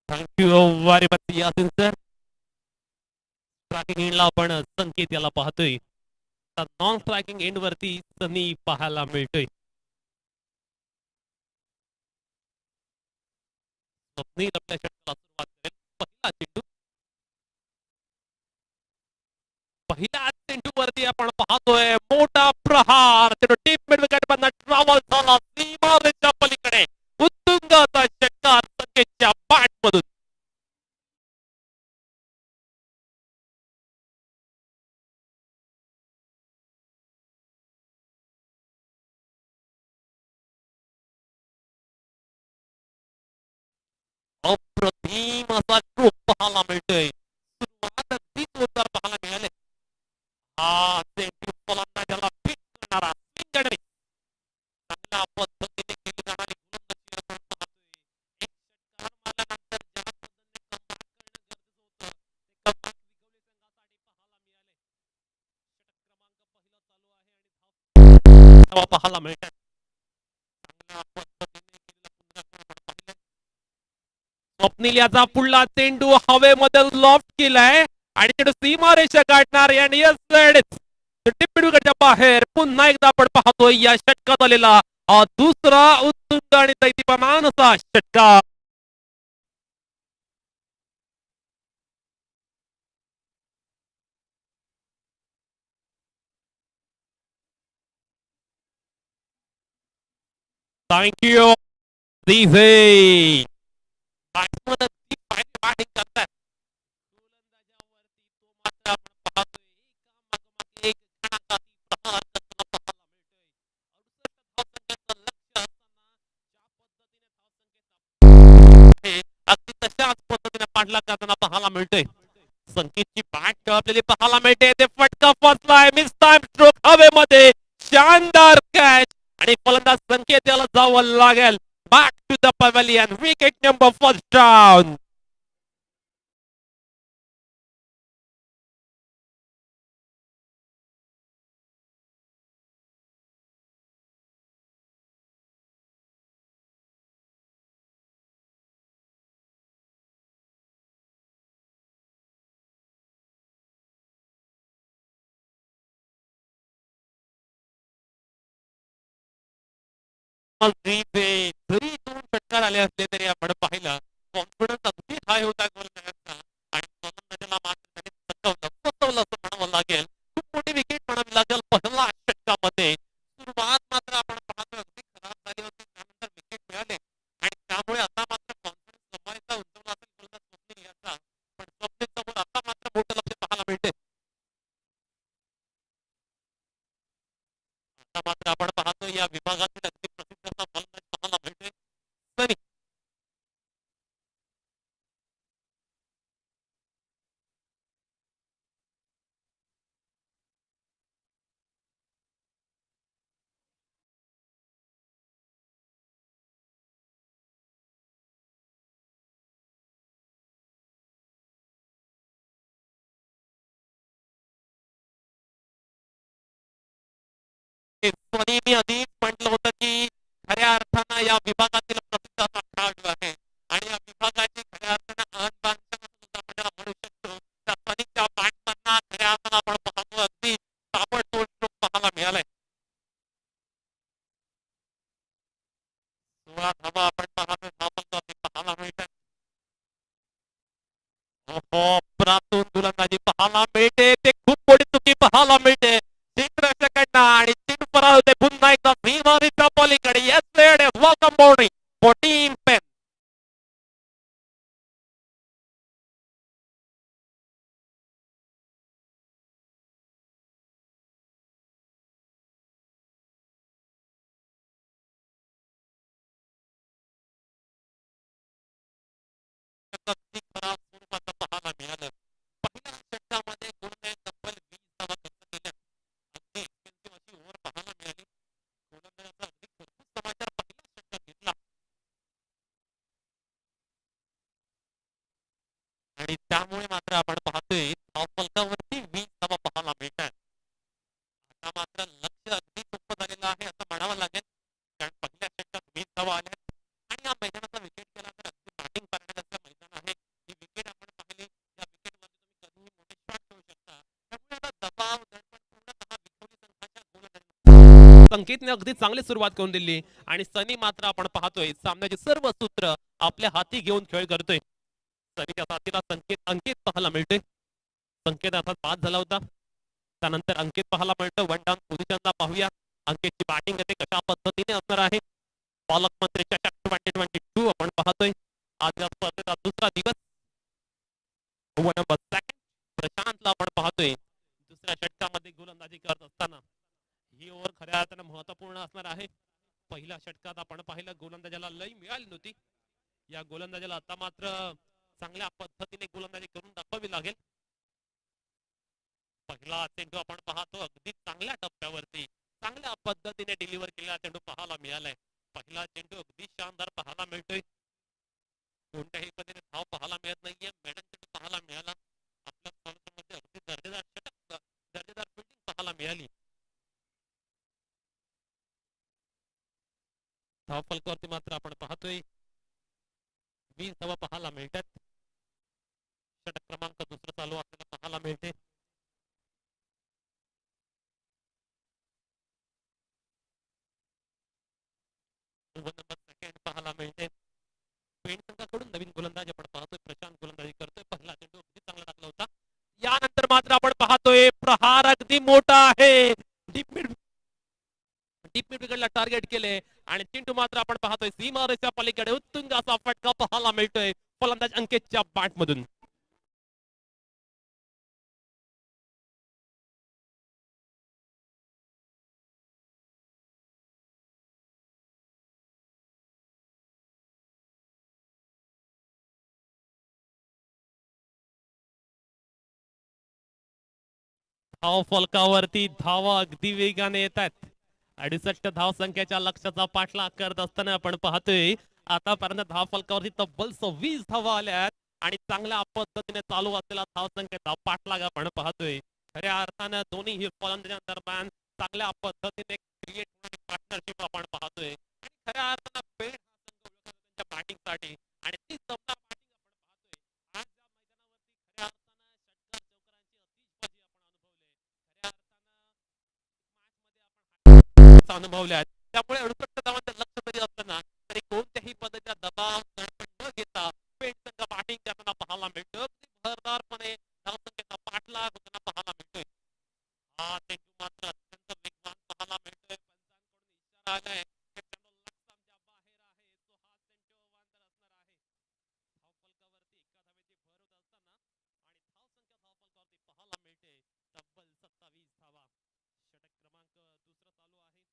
Thank you very much Yasin sir. Striking एंडला आपण संकेत याला पाहतोय. नॉन स्ट्रायकिंग एंड वरती सनी पाहायला मिळतोय. स्वप्नील आपल्या षटकाला सुरुवात करेल. पहिल्या चेंडू वरती आपण पाहतोय मोठा प्रहार. चेंडू डीप मिड विकेट मधनं ट्रॅव्हल झाला सीमारेषेच्या पलीकडे. उत्तुंगाचा षटकार संकेतच्या बॅट मधून. अप्रतिम असा ट्रोप पाहायला मिळतोय. सुरुवात अगदी जोरदार पाहायला मिळाले. हा चेंडू फलंदाजाला फिट करणारा स्विंग अँड मिस. चांगल्या पद्धतीने केली जाणारी गोलंदाजी आपण पाहतोय. एक षटकार मारल्यानंतर ज्या पद्धतीने कमबॅक करणं गरजेचं होतं, ते कमबॅक विकवले संघासाठी पाहायला मिळाले. षटक क्रमांक पहिला चालू आहे आणि धाव पाहायला मिळतात. चांगल्या पद्धतीने केलेला पुन्हा आपण पाहिले. स्वप्नील याचा पुढला चेंडू हवेमध्ये लॉफ्ट केलाय आणि चेंडू सीमारेषा गाठणार आणि विकेटच्या बाहेर. पुन्हा एकदा आपण पाहतोय या षटकात आलेला हा दुसरा उत्तुंग आणि दैदिप्यमान असा षटकार. थँक्यू दिवे. बॅट्समन अगदी फाईन बॅटिंग करतात. गोलंदाजावरती तो मात्र आपण पाहतोय एकामागोमाग एक घणाघाती प्रहार करताना पाहायला मिळतोय. 68 धावसंख्येचं लक्ष्य असताना ज्या पद्धतीने धावसंख्येचा आहे अगदी तशाच पद्धतीने पाठलाग करताना पाहायला मिळतोय. संकेतची बॅट कळपलेली पाहायला मिळते. ते फटका फसलाय. मिस टाइम स्ट्रोक हवेमध्ये. शानदार कॅच आणि फलंदाज संकेत याला जावं लागेल. Back to the pavilion. Wicket number first down. जरी दोन षटकार आले असले तरी आपण पाहिलं कॉन्फिडन्स अगदी हाय होता गोलंदाजांचा आणि फलंदाजाला मात्र त्यांनी फसवलं असं म्हणावं लागेल. खूप मोठी विकेट म्हणावी लागेल पहिल्या षटकामध्ये. मात्र आपण पाहतो या विभागातील अगदी प्रसिद्ध असा फलंदाज पाहायला मिळतोय सनी. सनी मी आधीच म्हटलं होतं की खऱ्या अर्थानं या विभागातील प्रसिद्ध असा खेळाडू आहे आणि या विभागाची खऱ्या अर्थानं आणबाण सुद्धा आपल्याला म्हणू शकतो. त्या सनीच्या बॅटमधनं खऱ्या अर्थानं आपण पाहतो अगदी ताबडतोब स्ट्रोक पाहायला मिळालाय. 16 धावा आपण पाहतोय धावफलकावरती पाहायला मिळतात. प्रातून गोलंदाजी पाहायला मिळते ते खूप मोठी चुकी पाहायला मिळते चित्रकडनं आणि चिट परार होते पुन्हा एकदा भीमारीच्या पलीकडे येस वेलकम बॉडी 14 पेन. अगदी खराब स्वरूपाचं पाहायला मिळालं. पहिल्या षटकामध्ये गुणने तब्बल 20 धावा खर्च केल्या. अगदी एक्सपेन्सिव्ह अशी ओव्हर पाहायला मिळाली. गोलंदाजाचा अगदी खरपूस समाचार पहिल्या षटकात घेतला आणि त्यामुळे मात्र आपण पाहतोय धावफलकावरती 20 धावा पाहायला मिळतात. आता मात्र लक्ष अगदी सोपं झालेलं आहे असं म्हणावं लागेल कारण पहिल्या षटकात 20 धावा आल्या आणि या मैदानाचा विकेट केला तर अगदी बॅटिंग करण्याचं मैदान आहे. ही विकेट आपण पाहिली या विकेटमध्ये तुम्ही कधीही मोठे शॉट खेळू शकता. त्यामुळे आता दबाव दडपण पूर्णतः विखुरली संघाच्या गोलंदाजी. संकेतने अगदी चांगली सुरुवात करून दिली आणि सनी मात्र आपण पाहतोय सामन्याची सर्व सूत्र आपल्या हाती घेऊन खेळ करतोय. सनीच्या साथीला संकेत अंकित पाहायला मिळतोय. संकेत अर्थात बाद झाला होता त्यानंतर अंकित पाहायला मिळतं. वन डाऊन पोझिशनला पाहूया अंकितची बॅटिंग येते कशा पद्धतीने असणार आहे. पालकमंत्री चषक 2022 आपण पाहतोय. आज या स्पर्धेचा दुसरा दिवस. ओव्हर नंबर सेकंड प्रशांतला आपण पाहतोय दुसऱ्या षटकामध्ये गोलंदाजी करत असताना ही ओव्हर खऱ्या अर्थानं महत्वपूर्ण असणार आहे. पहिल्या षटकात आपण पाहिलं गोलंदाजाला लई मिळाली नव्हती. या गोलंदाजाला आता मात्र चांगल्या पद्धतीने गोलंदाजी करून दाखवावी लागेल. पहिला चेंडू आपण पाहतो अगदी चांगल्या टप्प्यावरती चांगल्या पद्धतीने डिलिव्हर केलेला चेंडू पाहायला मिळालाय. पहिला चेंडू अगदी शानदार पाहायला मिळतोय. कोणत्याही पद्धतीने धाव पाहायला मिळत नाहीये. मॅडम चेंडू पाहायला मिळाला. आपल्या स्पर्धेमध्ये अगदी दर्जेदार षटक दर्जेदार फिल्डिंग पाहायला मिळाली. धावफलकावरती मात्र आपण पाहतोय 20 धावा पाहायला मिळतात. षटक क्रमांक दुसरं चालू आपल्याला पाहायला मिळते. ओव्हर नंबर सेकंड पाहायला मिळते. पेन संघाकडून नवीन गोलंदाज आपण पाहतोय प्रशांत गोलंदाजी करतोय. पहिला चेंडू अगदी चांगला टाकला होता. यानंतर मात्र आपण पाहतोय प्रहार अगदी मोठा आहे. डीप मिड विकेटला टार्गेट केले आणि चेंडू मात्र आपण पाहतोय सीमारेषा पलीकडे उत्तुंग असा फटका पाहायला मिळतोय फलंदाज अंकितच्या बॅट मधून. धाव फलकावरती धावा अगदी वेगाने येत आहेत. 68 धाव संख्येच्या लक्ष्याचा पाठलाग करत असताना आपण पाहतोय आतापर्यंत धाव फलकावरती तब्बल 26 धावा आल्या आणि चांगल्या पद्धतीने चालू असलेला धाव संख्येचा पाठलाग आपण पाहतोय. खऱ्या अर्थानं दोन्ही ही फलंदाजांदरम्यान चांगल्या पद्धतीने क्रिएट होणारी पार्टनरशिप आपण पाहतोय आणि खऱ्या अर्थानं पेड त्यांच्या बॅटिंगसाठी आणि ती जमणार बॅटिंग आपण पाहतोय. आज या मैदानावरती खऱ्या अर्थानं षटकार चौकारांची अतिशबाजी आपण अनुभवले. खऱ्या अर्थानं अनुभवल्या त्यामुळे 68 धावांचं लक्ष तरी असताना तरी कोणत्याही पद्धतीचा दबाव दडपण न घेता पेड संघ बॅटिंग करताना पाहायला मिळतो. भरदारपणे धावसंख्येचा पाठलाग होताना पाहायला मिळतोय. हा चेंडू मात्र अत्यंत वेगवान पाहायला मिळतोय. पंचांकडून इशारा आलाय की चेंडू लक्ष्याच्या बाहेर आहे. तो हा चेंडू वांतर असणार आहे. धावफलकावरती एका धावेची भर होत असताना आणि धावसंख्या धावफलकावरती पाहायला मिळते तब्बल 27 धावा. षटक क्रमांक दुसरा चालू आहे.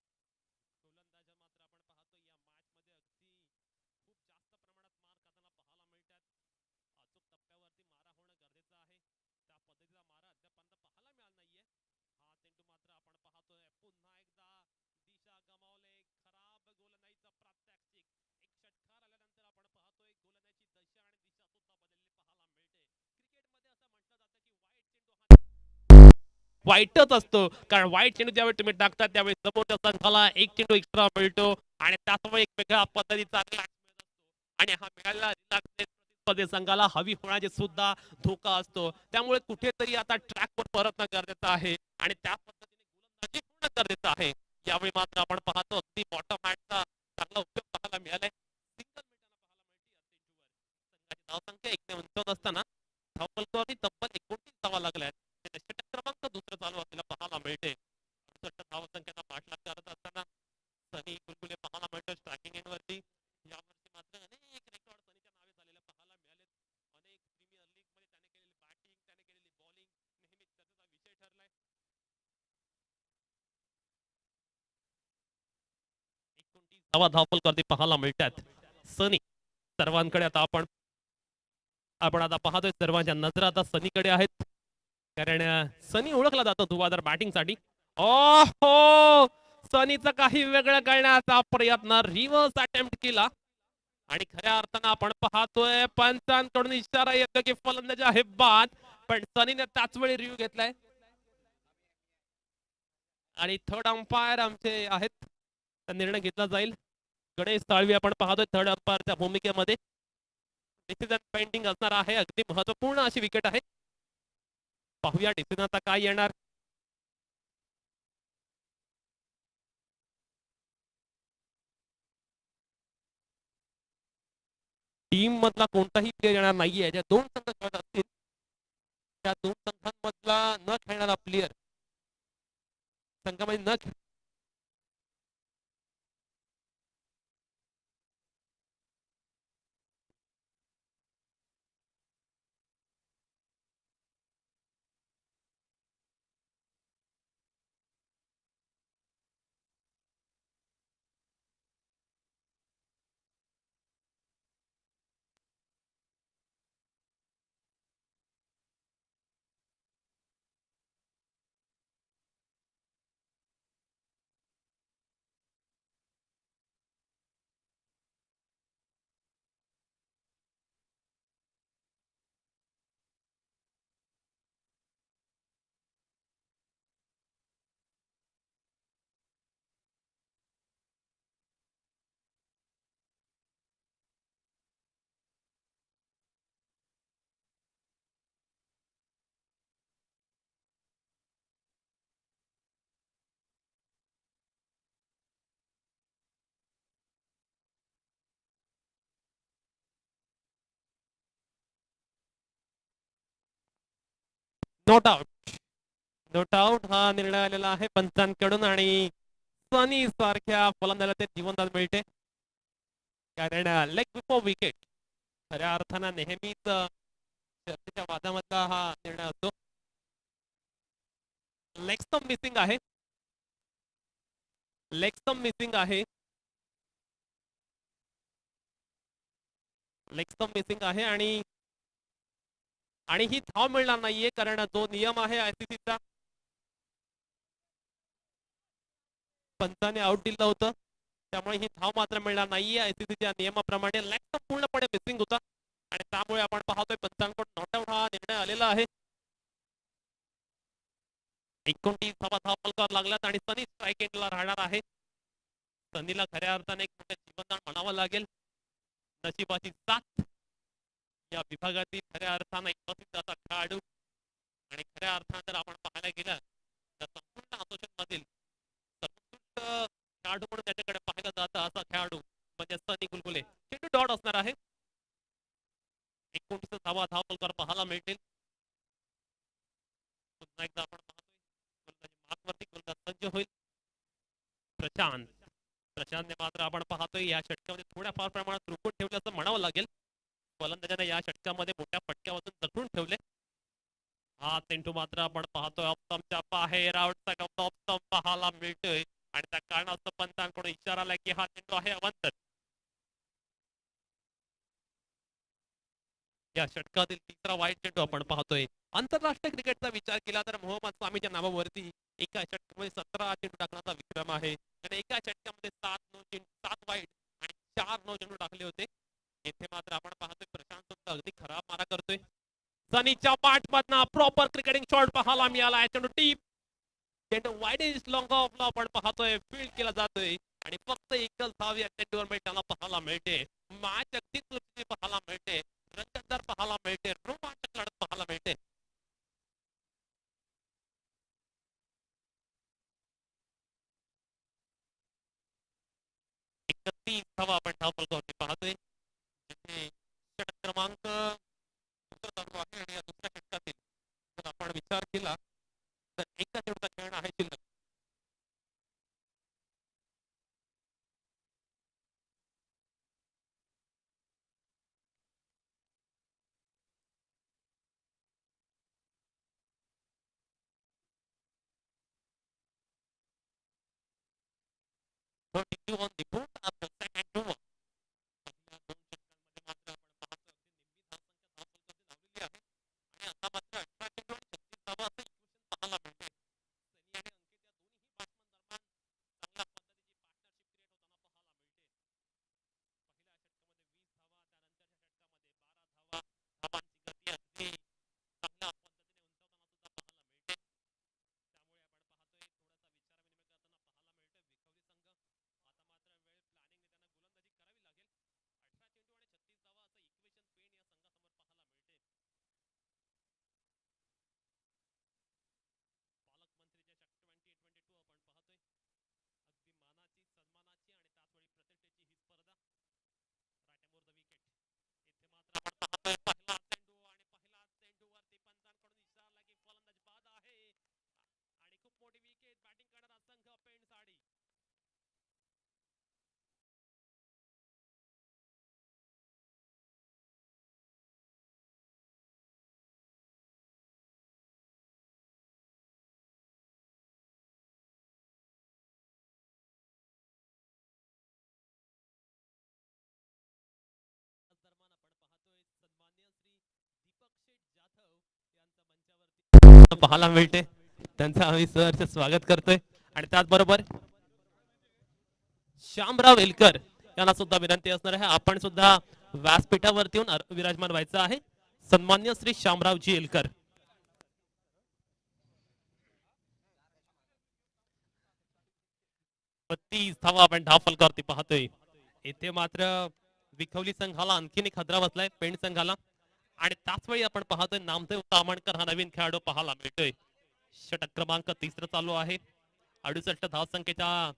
वाईटच असतो, कारण वाईट चेंडू ज्यावेळी तुम्ही टाकतात त्यावेळी समोरच्या संघाला एक चेंडू एक्स्ट्रा मिळतो आणि त्यामुळे एक वेगळ्या पद्धतीचा आणि हा मिळालेला प्रतिस्पर्धी संघाला हवी होण्याचे सुद्धा धोका असतो. त्यामुळे कुठेतरी आता ट्रॅकवर परतणं गरजेचं आहे आणि त्या पद्धतीने गोलंदाजी पूर्ण गरजेचं आहे. यावेळी मात्र आपण पाहतो अगदी बॉटम हँडचा चांगला उपयोग पाहायला मिळालाय. सिंगल संघाची धावसंख्या 1 ने उंचावत असताना धावफलकावरती तब्बल 29 धावा लागल्यात. षटक क्रमांक दुसरं चालू असलेला पाहायला मिळते. 68 धावसंख्येचा पाठलाग करत असताना सनी बुलबुले पाहायला मिळतो स्ट्रायकिंग एंड वरती. यावर्षी मात्र अनेक रेकॉर्ड सनीच्या नावे झालेले पाहायला मिळाले. अनेक प्रीमियर लीग मध्ये त्याने केलेली बॅटिंग, त्याने केलेली बॉलिंग नेहमीच चर्चेचा विषय ठरलाय. 29 धावा धावफलकावरती पाहायला मिळतात. सनी सर्वांकडे आता आपण आता पाहतोय सर्वांच्या नजरा आता सनीकडे आहेत, कारण सनी ओळखला जातो धुवाधार बॅटिंग साठी. ओहो, सनीचं काही वेगळं करण्याचा प्रयत्न, रिव्हर्स अटेम्प्ट केला आणि खऱ्या अर्थानं आपण पाहतोय पंचांकडून इशारा येतो की फलंदाजी आहे बाद, पण सनीने त्याच वेळी रिव्ह्यू घेतलाय आणि थर्ड अंपायर आमचे आहेत, निर्णय घेतला जाईल. गणेश साळवी आपण पाहतोय थर्ड अंपायरच्या भूमिकेमध्ये. डिसिजन पेंडिंग असणार आहे, अगदी महत्वपूर्ण अशी विकेट आहे. पाहूया डिसिजन आता काय येणार. टीम मधला कोणताही प्लेअर येणार नाहीये. ज्या दोन संघ खेळत असतील त्या दोन संघांमधला न खेळणारा प्लेअर संघामध्ये न नॉट आउट. नॉट आउट हा निर्णय आलेला आहे पंचांकडून आणि सनी सारख्या फलंदाजाला ते जीवनदान मिळते, कारण लेग बिफोर विकेट खऱ्या अर्थानं नेहमीच चर्चेच्या वादामधला हा निर्णय असतो. लेग स्टंप मिसिंग आहे, लेग स्टंप मिसिंग आहे, लेग स्टंप मिसिंग आहे आणि ही धाव मिळणार नाहीये, कारण जो नियम आहे आयसीसीचा पंचाने आउट दिलं होतं, त्यामुळे ही धाव मात्र मिळणार नाहीये. आयसीसीच्या नियमाप्रमाणे लेग स्टंप पूर्णपणे मिसिंग होता आणि त्यामुळे आपण पाहतोय पंचांकडून नॉट आउट हा निर्णय आलेला आहे. 29 धावा धावफलकावर लागल्यात आणि सनी स्ट्राईक एंडला राहणार आहे. सनीला खऱ्या अर्थाने एक मोठे जीवनदान म्हणावं लागेल. नशिबाची साथ या विभागातील खऱ्या अर्थानं एक प्रसिद्ध असा खेळाडू आणि खऱ्या अर्थानं जर आपण पाहायला गेलं तर संपूर्ण असोसिएशन मधील सर्वोत्कृष्ट खेळाडू म्हणून त्याच्याकडे पाहिलं जातं असा खेळाडू म्हणजे सनी बुलबुले. चेंडू डॉट असणार आहे. 29 धावा धावफलकावर पाहायला मिळतील. पुन्हा एकदा आपण पाहतोय मार्कवरती सज्ज होईल प्रशांतने मात्र आपण पाहतोय या षटकामध्ये थोड्याफार प्रमाणात रोखून ठेवले असं म्हणावं लागेल. फलंदाजाने या षटकामध्ये मोठ्या फटक्यावरून जखडून ठेवले. हा चेंडू मात्र आपण पाहतोय ऑफस्टंपच्या बाहेर आउटचा ऑफस्टंप पाहायला मिळतोय आणि त्या कारणास्तव पंचांकडून इशारा आला की हा चेंडू आहे अवंतर. या षटकातील तिसरा वाईट चेंडू आपण पाहतोय. आंतरराष्ट्रीय क्रिकेटचा विचार केला तर मोहम्मद स्वामीच्या नावावरती एका षटकामध्ये 17 चेंडू टाकण्याचा विक्रम आहे. त्याने एका षटकामध्ये 7 वाईट आणि 4 9 चेंडू टाकले होते. येथे मात्र आपण पाहतोय प्रशांत अगदी खराब मारा करतोय. सनीच्या पाठमधनं प्रॉपर क्रिकेटिंग शॉट पाहायला मिळाला. चेंडू टीप चेंडू वाईड इज लॉंग ऑफला आपण पाहतोय फील्ड केला जातोय आणि फक्त एकच धाव या चेंडूवर मिळताना पाहायला मिळते. मॅच अगदी चुरशी पाहायला मिळते, रंगतदार पाहायला मिळते, रोमांचक लढत पाहायला मिळते. एकतीस धावा आपण धावफलकावरती पाहतोय. जिथे षटक क्रमांक दुसरा चालू आहे आणि या दुसऱ्या षटकातील जर आपण विचार केला तर एका चेंडूचा खेळ आहे शिल्लक. So if you want the boot of the second over, पहिल्या दोन षटकांमध्ये मात्र आपण पाहतो अगदी नेमकी धावसंख्या धावफलकावरती लावलेली आहे आणि आता मात्र 18 चेंडू आणि 36 धावा असं इक्वेशन पाहायला मिळते. सनी आणि अंकित या दोन्ही बॅट्समन दरम्यान चांगल्या पद्धतीची पार्टनरशिप क्रिएट होताना पाहायला मिळते. पहिल्या षटकामध्ये 20 धावा, त्यानंतरच्या षटकामध्ये 12 धावा, धावांची गती अगदी चांगल्या पद्धतीने उंचावताना सुद्धा पाहायला मिळते. त्यामुळे आपण पाहतोय थोडासा विचारविनिमय करताना पाहायला मिळतोय विखवली संघ. आता मात्र वेळ प्लॅनिंगने त्यांना गोलंदाजी करावी लागेल. 18 चेंडू आणि 36 धावा असं इक्वेशन पेन या संघासमोर पाहायला मिळते. पालकमंत्रीच्या 2022 आपण पाहतोय अगदी मानाची, सन्मानाची आणि त्याचवेळी प्रतिष्ठेची ही स्पर्धा. Right the wicket. इथे मात्र आपण पाहतोय पहिला चेंडू आणि पहिला चेंडूवरती पंचांकडून इशारा की फलंदाज बाद आहे आणि खूप मोठी विकेट बॅटिंग करणारा संघ पेण साडी. दरम्यान आपण पाहतोय सन्माननीय श्री दीपक शेठ जाधव यांचं मंचावरती पाहायला मिळते. त्यांचं आम्ही सहर्ष स्वागत करतोय आणि त्याचबरोबर श्यामराव एलकर यांना सुद्धा विनंती असणार आहे आपण सुद्धा व्यासपीठावरती येऊन विराजमान व्हायचं आहे. सन्माननीय श्री श्यामरावजी एलकर. 32 धावा आपण धावफलकावरती पाहतोय. इथे मात्र विखवली संघाला आणखीन एक खतरा बसलाय पेण संघाला आणि त्याच वेळी आपण पाहतोय नामदेव तामणकर हा नवीन खेळाडू पाहायला मिळतोय. षटक क्रमांक 3 चालू आहे. 68 धावसंख्येच्या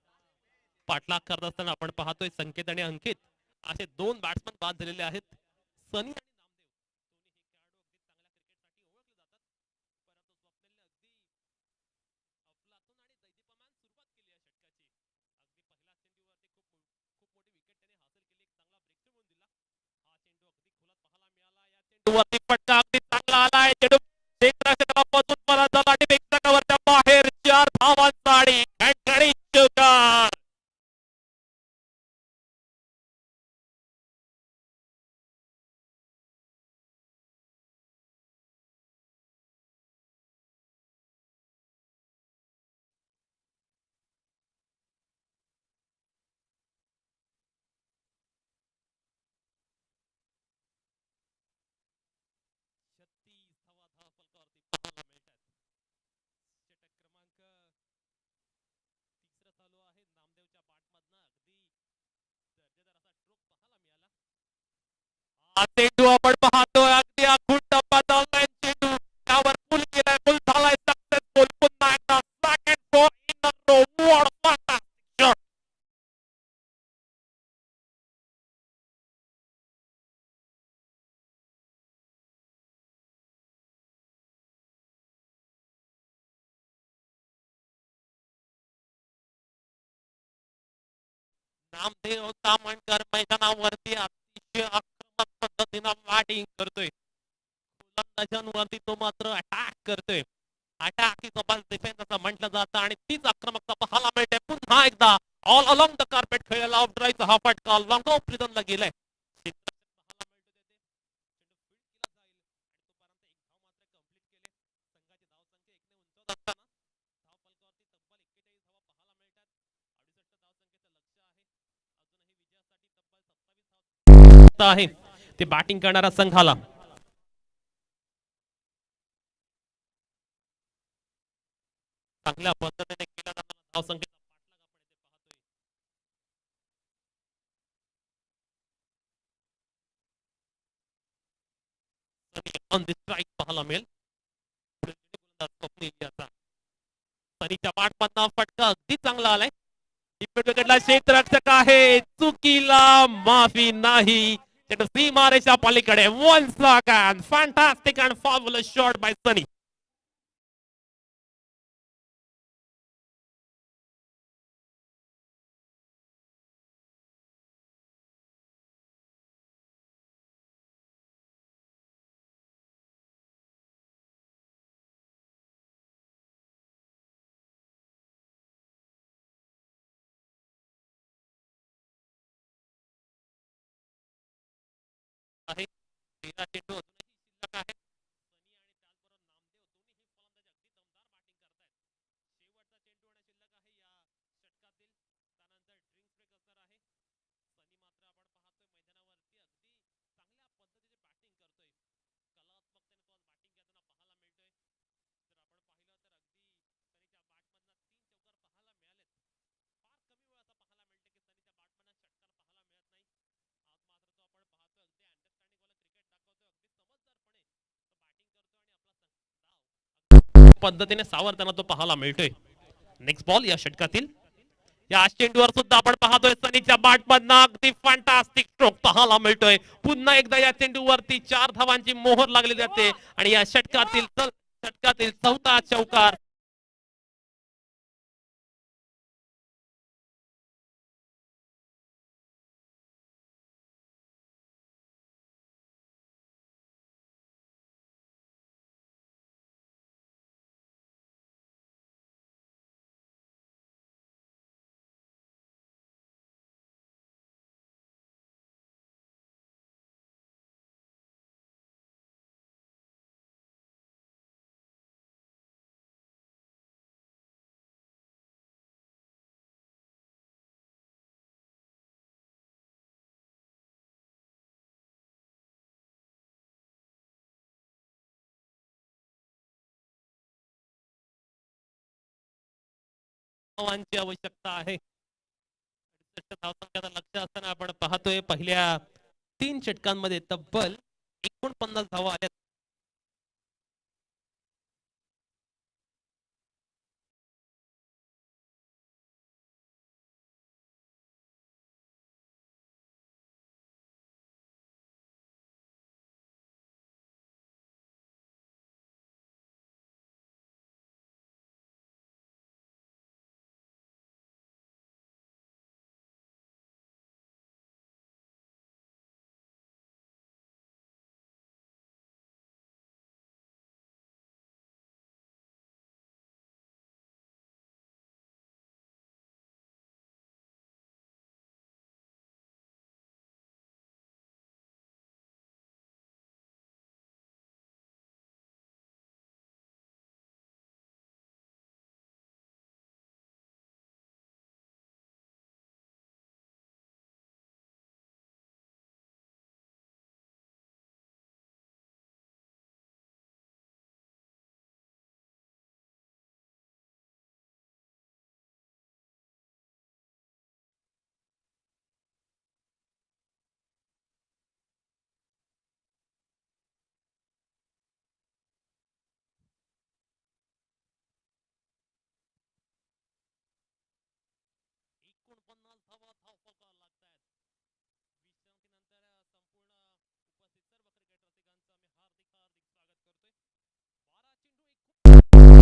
पाठलाग करत असताना आपण पाहतोय संकेत आणि अंकित असे दोन बॅट्समन बाद झालेले आहेत. सनी आणि नामदेव दोन्ही हे खेळाडू अगदी चांगल्या क्रिकेटसाठी ओळखले जातात परंतु स्वप्नील अगदी अफलातून आणि दैदीप्यमान सुरुवात केली या षटकाची. अगदी पहिला चेंडूवरती खूप मोठी विकेट त्याने हासिल केली, एक चांगला ब्रेक थ्रू दिला. हा चेंडू अगदी खोलात पाहायला मिळाला. या चेंडूवरती पटका अगदी चांगला आलाय. चेंडू क्षेत्ररक्षकापासून परत झाला आणि खणखणीत चौकार. चेंडू आपण पाहतोय अगदी आखूड टप्पा चाललाय. चेंडू त्यावर पुल केलाय, पुल झालाय सक्सेसफुल. पुन्हा एकदा second four in a row. What fantastic shot. Namdev Tamankar मैदानावरती अतिशय आक्रमक पद्धतीनं बॅटिंग करतोय. गोलंदाजांवरती तो मात्र अटॅक करतोय. अटॅक इज अ डिफेन्स असं म्हटलं जातं आणि तीच आक्रमकता पाहायला मिळते. पुन्हा एकदा ऑल अलोंग द कार्पेट खेळलेला ऑफ ड्राईव्हचा हा फटका लॉंग ऑफ प्रिझनला गेलाय. आहे ते बॅटिंग करणारा संघाला चांगल्या पद्धतीने केला जाताना धावसंख्येचा ऑन द स्ट्राइक पाहायला मिळेल. स्वप्नील याचा सनीच्या पाठमधला फटका अगदी चांगला आलाय. विकेटला क्षेत्ररक्षक आहे, चुकीला माफी नाही. सीमारेषा पलीकडे one second fantastic and fabulous shot by Sunny. आहे 13 चेंडू अजूनही शिल्लक आहे. पद्धतीने सावरताना तो पाहायला मिळतोय. नेक्स्ट बॉल या षटकातील या चेंडूवर सुद्धा आपण पाहतोय सनीच्या बॅटमधनं अगदी फॅन्टास्टिक स्ट्रोक पाहायला मिळतोय. पुन्हा एकदा या चेंडूवरती 4 धावांची मोहर लागली जाते आणि या षटकातील चौथा चौकार. धावांची आवश्यकता आहे. लक्ष असताना आपण पाहतोय पहिल्या 3 षटकांमध्ये तब्बल 49 धावा आल्या.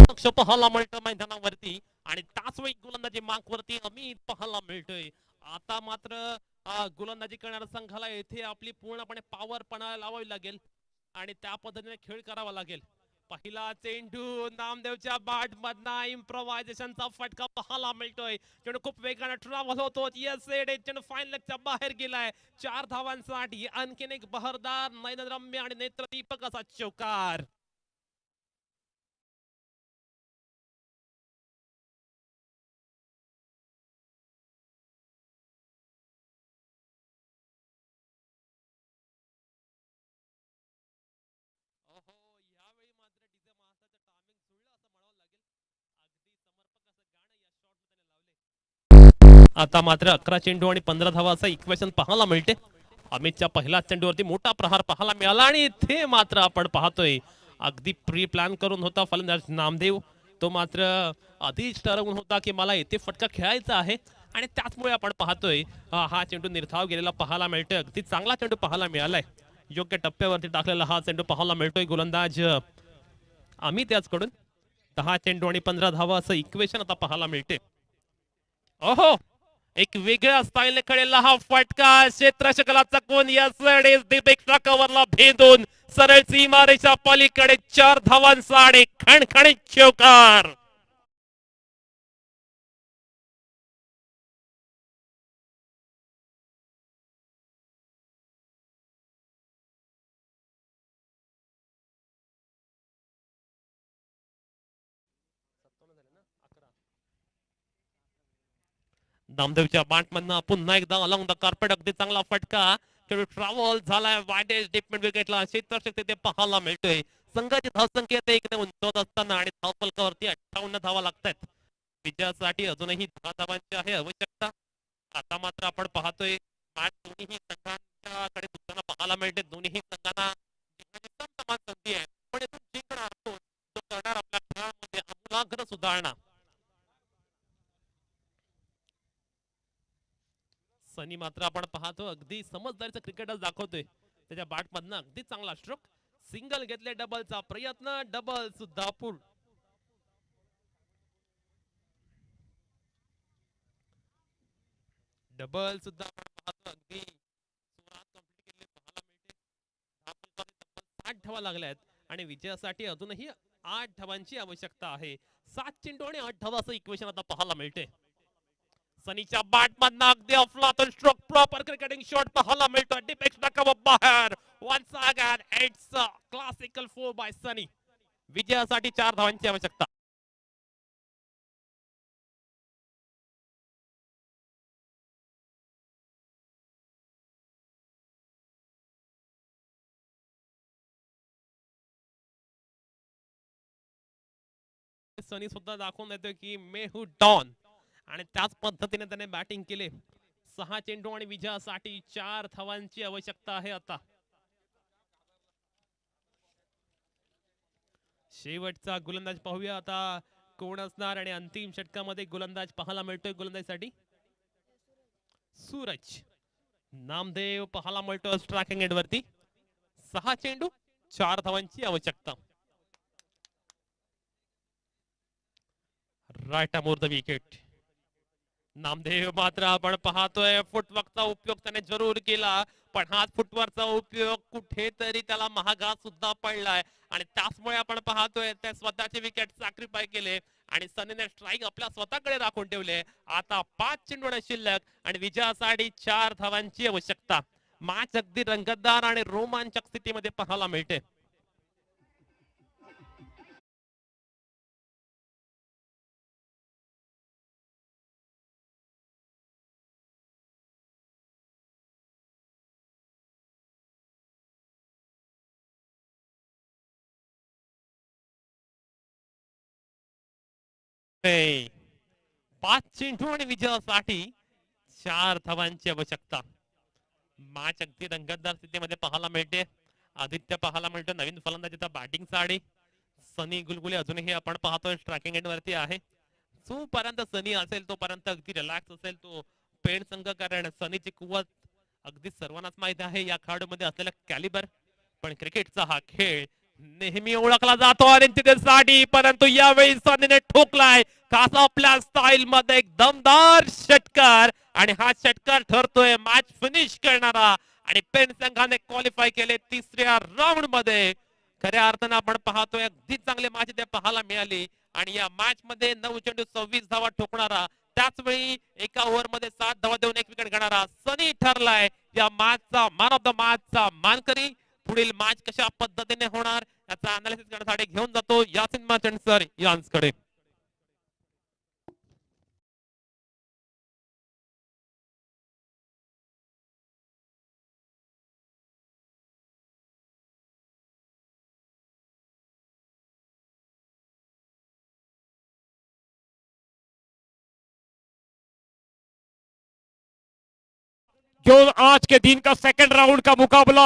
लक्ष पाहायला मिळतं मैदानावरती आणि तासवेळी गोलंदाजी मार्कवरती अमित पाहायला मिळतोय. आता मात्र गोलंदाजी करणाऱ्या संघाला येथे आपली पूर्णपणे पॉवर पणाला लावावी लागेल आणि त्या पद्धतीने खेळ करावा लागेल. पहिला चेंडू नामदेवच्या बॅट मधना इम्प्रोव्हायझेशनचा फटका पाहायला मिळतोय. चेंडू खूप वेगाने ट्रॅव्हल होतो. येस चेंडू फाईन लेगच्या बाहेर गेलाय. 4 धावांसाठी आणखीन एक बहरदार नयनरम्य आणि नेत्रदीपक असा चौकार. यावेळी मात्र डीजे महाराष्ट्राचं टायमिंग जुळलं असं म्हणावं लागेल. अगदी आता मात्र 11 चेंडू आणि 15 धावा असं इक्वेशन पाहायला मिळते. अमितच्या पहिल्या चेंडूवरती मोठा प्रहार पाहायला मिळाला आणि इथे मात्र आपण पाहतोय अगदी प्री प्लॅन करून होता फलंदाज नामदेव. तो मात्र आधीच ठरवून होता की मला इथे फटका खेळायचा आहे आणि त्याचमुळे आपण पाहतोय हा चेंडू निर्धाव गेलेला पाहायला मिळतोय. अगदी चांगला चेंडू पाहायला मिळालाय. योग्य टप्प्यावरती टाकलेला हा चेंडू पाहायला मिळतोय गोलंदाज अमित याचकडून. 10 चेंडू आणि 15 धावा असं इक्वेशन आता पाहायला मिळते. ओहो, एक वेगळ्या स्टाईलने खेळलेला हा फटका क्षेत्ररक्षकाचा कोण यासडेच दीपेक्षा कव्हरला भेदून सरळ सीमारेषा पलीकडे 4 धावांचा आणि खणखणीत चौकार. नामदेवच्या बॅटमधनं पुन्हा एकदा अलॉंग द कार्पेट अगदी चांगला फटका. खेळू ट्रॅव्हल झालाय वायडेज डिपमेंट विकेटला क्षेत्ररक्षक ते पाहायला मिळतोय. संघाची धावसंख्या ते एकने उंचावत असताना आणि धावफलकावरती 58 धावा लागतात. विजयासाठी अजूनही 10 धावांची आहे आवश्यकता. आता मात्र आपण पाहतोय मॅच दोन्ही संघांच्याकडे दुसऱ्यांना पाहायला मिळते. दोन्ही संघांना समान संधी आहे पण इथून जिंकणार तो करणार आपल्या खेळामध्ये आमूलाग्र सुधारणा. सनी मात्र आपण पाहतो अगदी समजदारीचं क्रिकेटच दाखवतोय. त्याच्या बॅटमधनं अगदी चांगला स्ट्रोक. सिंगल घेतले, डबलचा प्रयत्न, डबल सुद्धा पूर्ण. डबल सुद्धा आपण पाहतो अगदी सुरात कंप्लीट केले पाहायला मिळते. 60 धावा लागल्या आहेत आणि विजयासाठी अजूनही 8 धावांची आवश्यकता आहे. 7 चेंडू आणि 8 धावा असं इक्वेशन आता पाहायला मिळते. सनीच्या बॅटमधनं अगदी अफलातून स्ट्रोक प्रॉपर क्रिकेटिंग शॉट पाहायला मिळतो. डिपेक्स बाहेर. Once again it's a classical 4 by Sunny. विजयासाठी 4 धावांची आवश्यकता. सनी सुद्धा दाखवून देतोय की मे हू डॉन आणि त्याच पद्धतीने त्याने बॅटिंग केले. 6 चेंडू आणि विजयासाठी 4 धावांची आवश्यकता आहे आता. शेवटचा गोलंदाज पाहूया आता कोण असणार आणि अंतिम षटकामध्ये गोलंदाज पाहायला मिळतोय. गोलंदाजीसाठी सूरज नामदेव पाहायला मिळतो स्ट्रायकिंग एंड वरती. 6 चेंडू 4 धावांची आवश्यकता. Right arm over the wicket. Namdev मात्र आपण पाहतोय फुटवर्कचा उपयोग त्याने जरूर केला पण हा फुटवर्कचा उपयोग कुठेतरी त्याला महागात सुद्धा पडलाय आणि त्याचमुळे आपण पाहतोय त्या स्वतःचे विकेट सॅक्रिफाय केले आणि सनीने स्ट्राईक आपल्या स्वतःकडे राखून ठेवले. आता 5 चेंडू शिल्लक आणि विजयासाठी 4 धावांची आवश्यकता. मॅच अगदी रंगतदार आणि रोमांचक स्थितीमध्ये पाहायला मिळते. हे 5 चेंडू आणि विजयासाठी 4 धावांची आवश्यकता. मॅच अगदी रंगतदार स्थितीमध्ये पाहायला मिळते. आदित्य पाहायला मिळतो नवीन फलंदाजीचा बॅटिंग साडी. सनी गुलगुले अजूनही आपण पाहतोय स्ट्रायकिंग एंड वरती आहे. जोपर्यंत सनी असेल तोपर्यंत अगदी रिलॅक्स असेल तो पेड संघ कारण सनीची कुवत अगदी सर्वांनाच माहिती आहे या खेळाडूमध्ये असलेला कॅलिबर. पण क्रिकेटचा हा खेळ नेहमी ओळखला जातो आणि तिथे परंतु यावेळी सनीने ठोकलाय खास आपल्या स्टाईल मध्ये एक दमदार षटकार आणि हा षटकार ठरतोय मॅच फिनिश करणारा आणि पेन संघाने क्वालिफाय केले तिसऱ्या राऊंड मध्ये. खऱ्या अर्थानं आपण पाहतोय अगदी चांगले मॅच इथे पाहायला मिळाली आणि या मॅच मध्ये 9 चेंडू 26 धावा ठोकणारा त्याच वेळी एका ओव्हर मध्ये 7 धावा देऊन 1 विकेट घेणारा सनी ठरलाय या मॅचचा मॅन ऑफ द मॅचचा मानकरी. पुढील मॅच कशा पद्धतीने होणार याचा अनालिसिस करण्यासाठी घेऊन जातो यासिन मर्चंट सर यांच्याकडे. जो आज के दिन का सेकंड राउंड का मुकाबला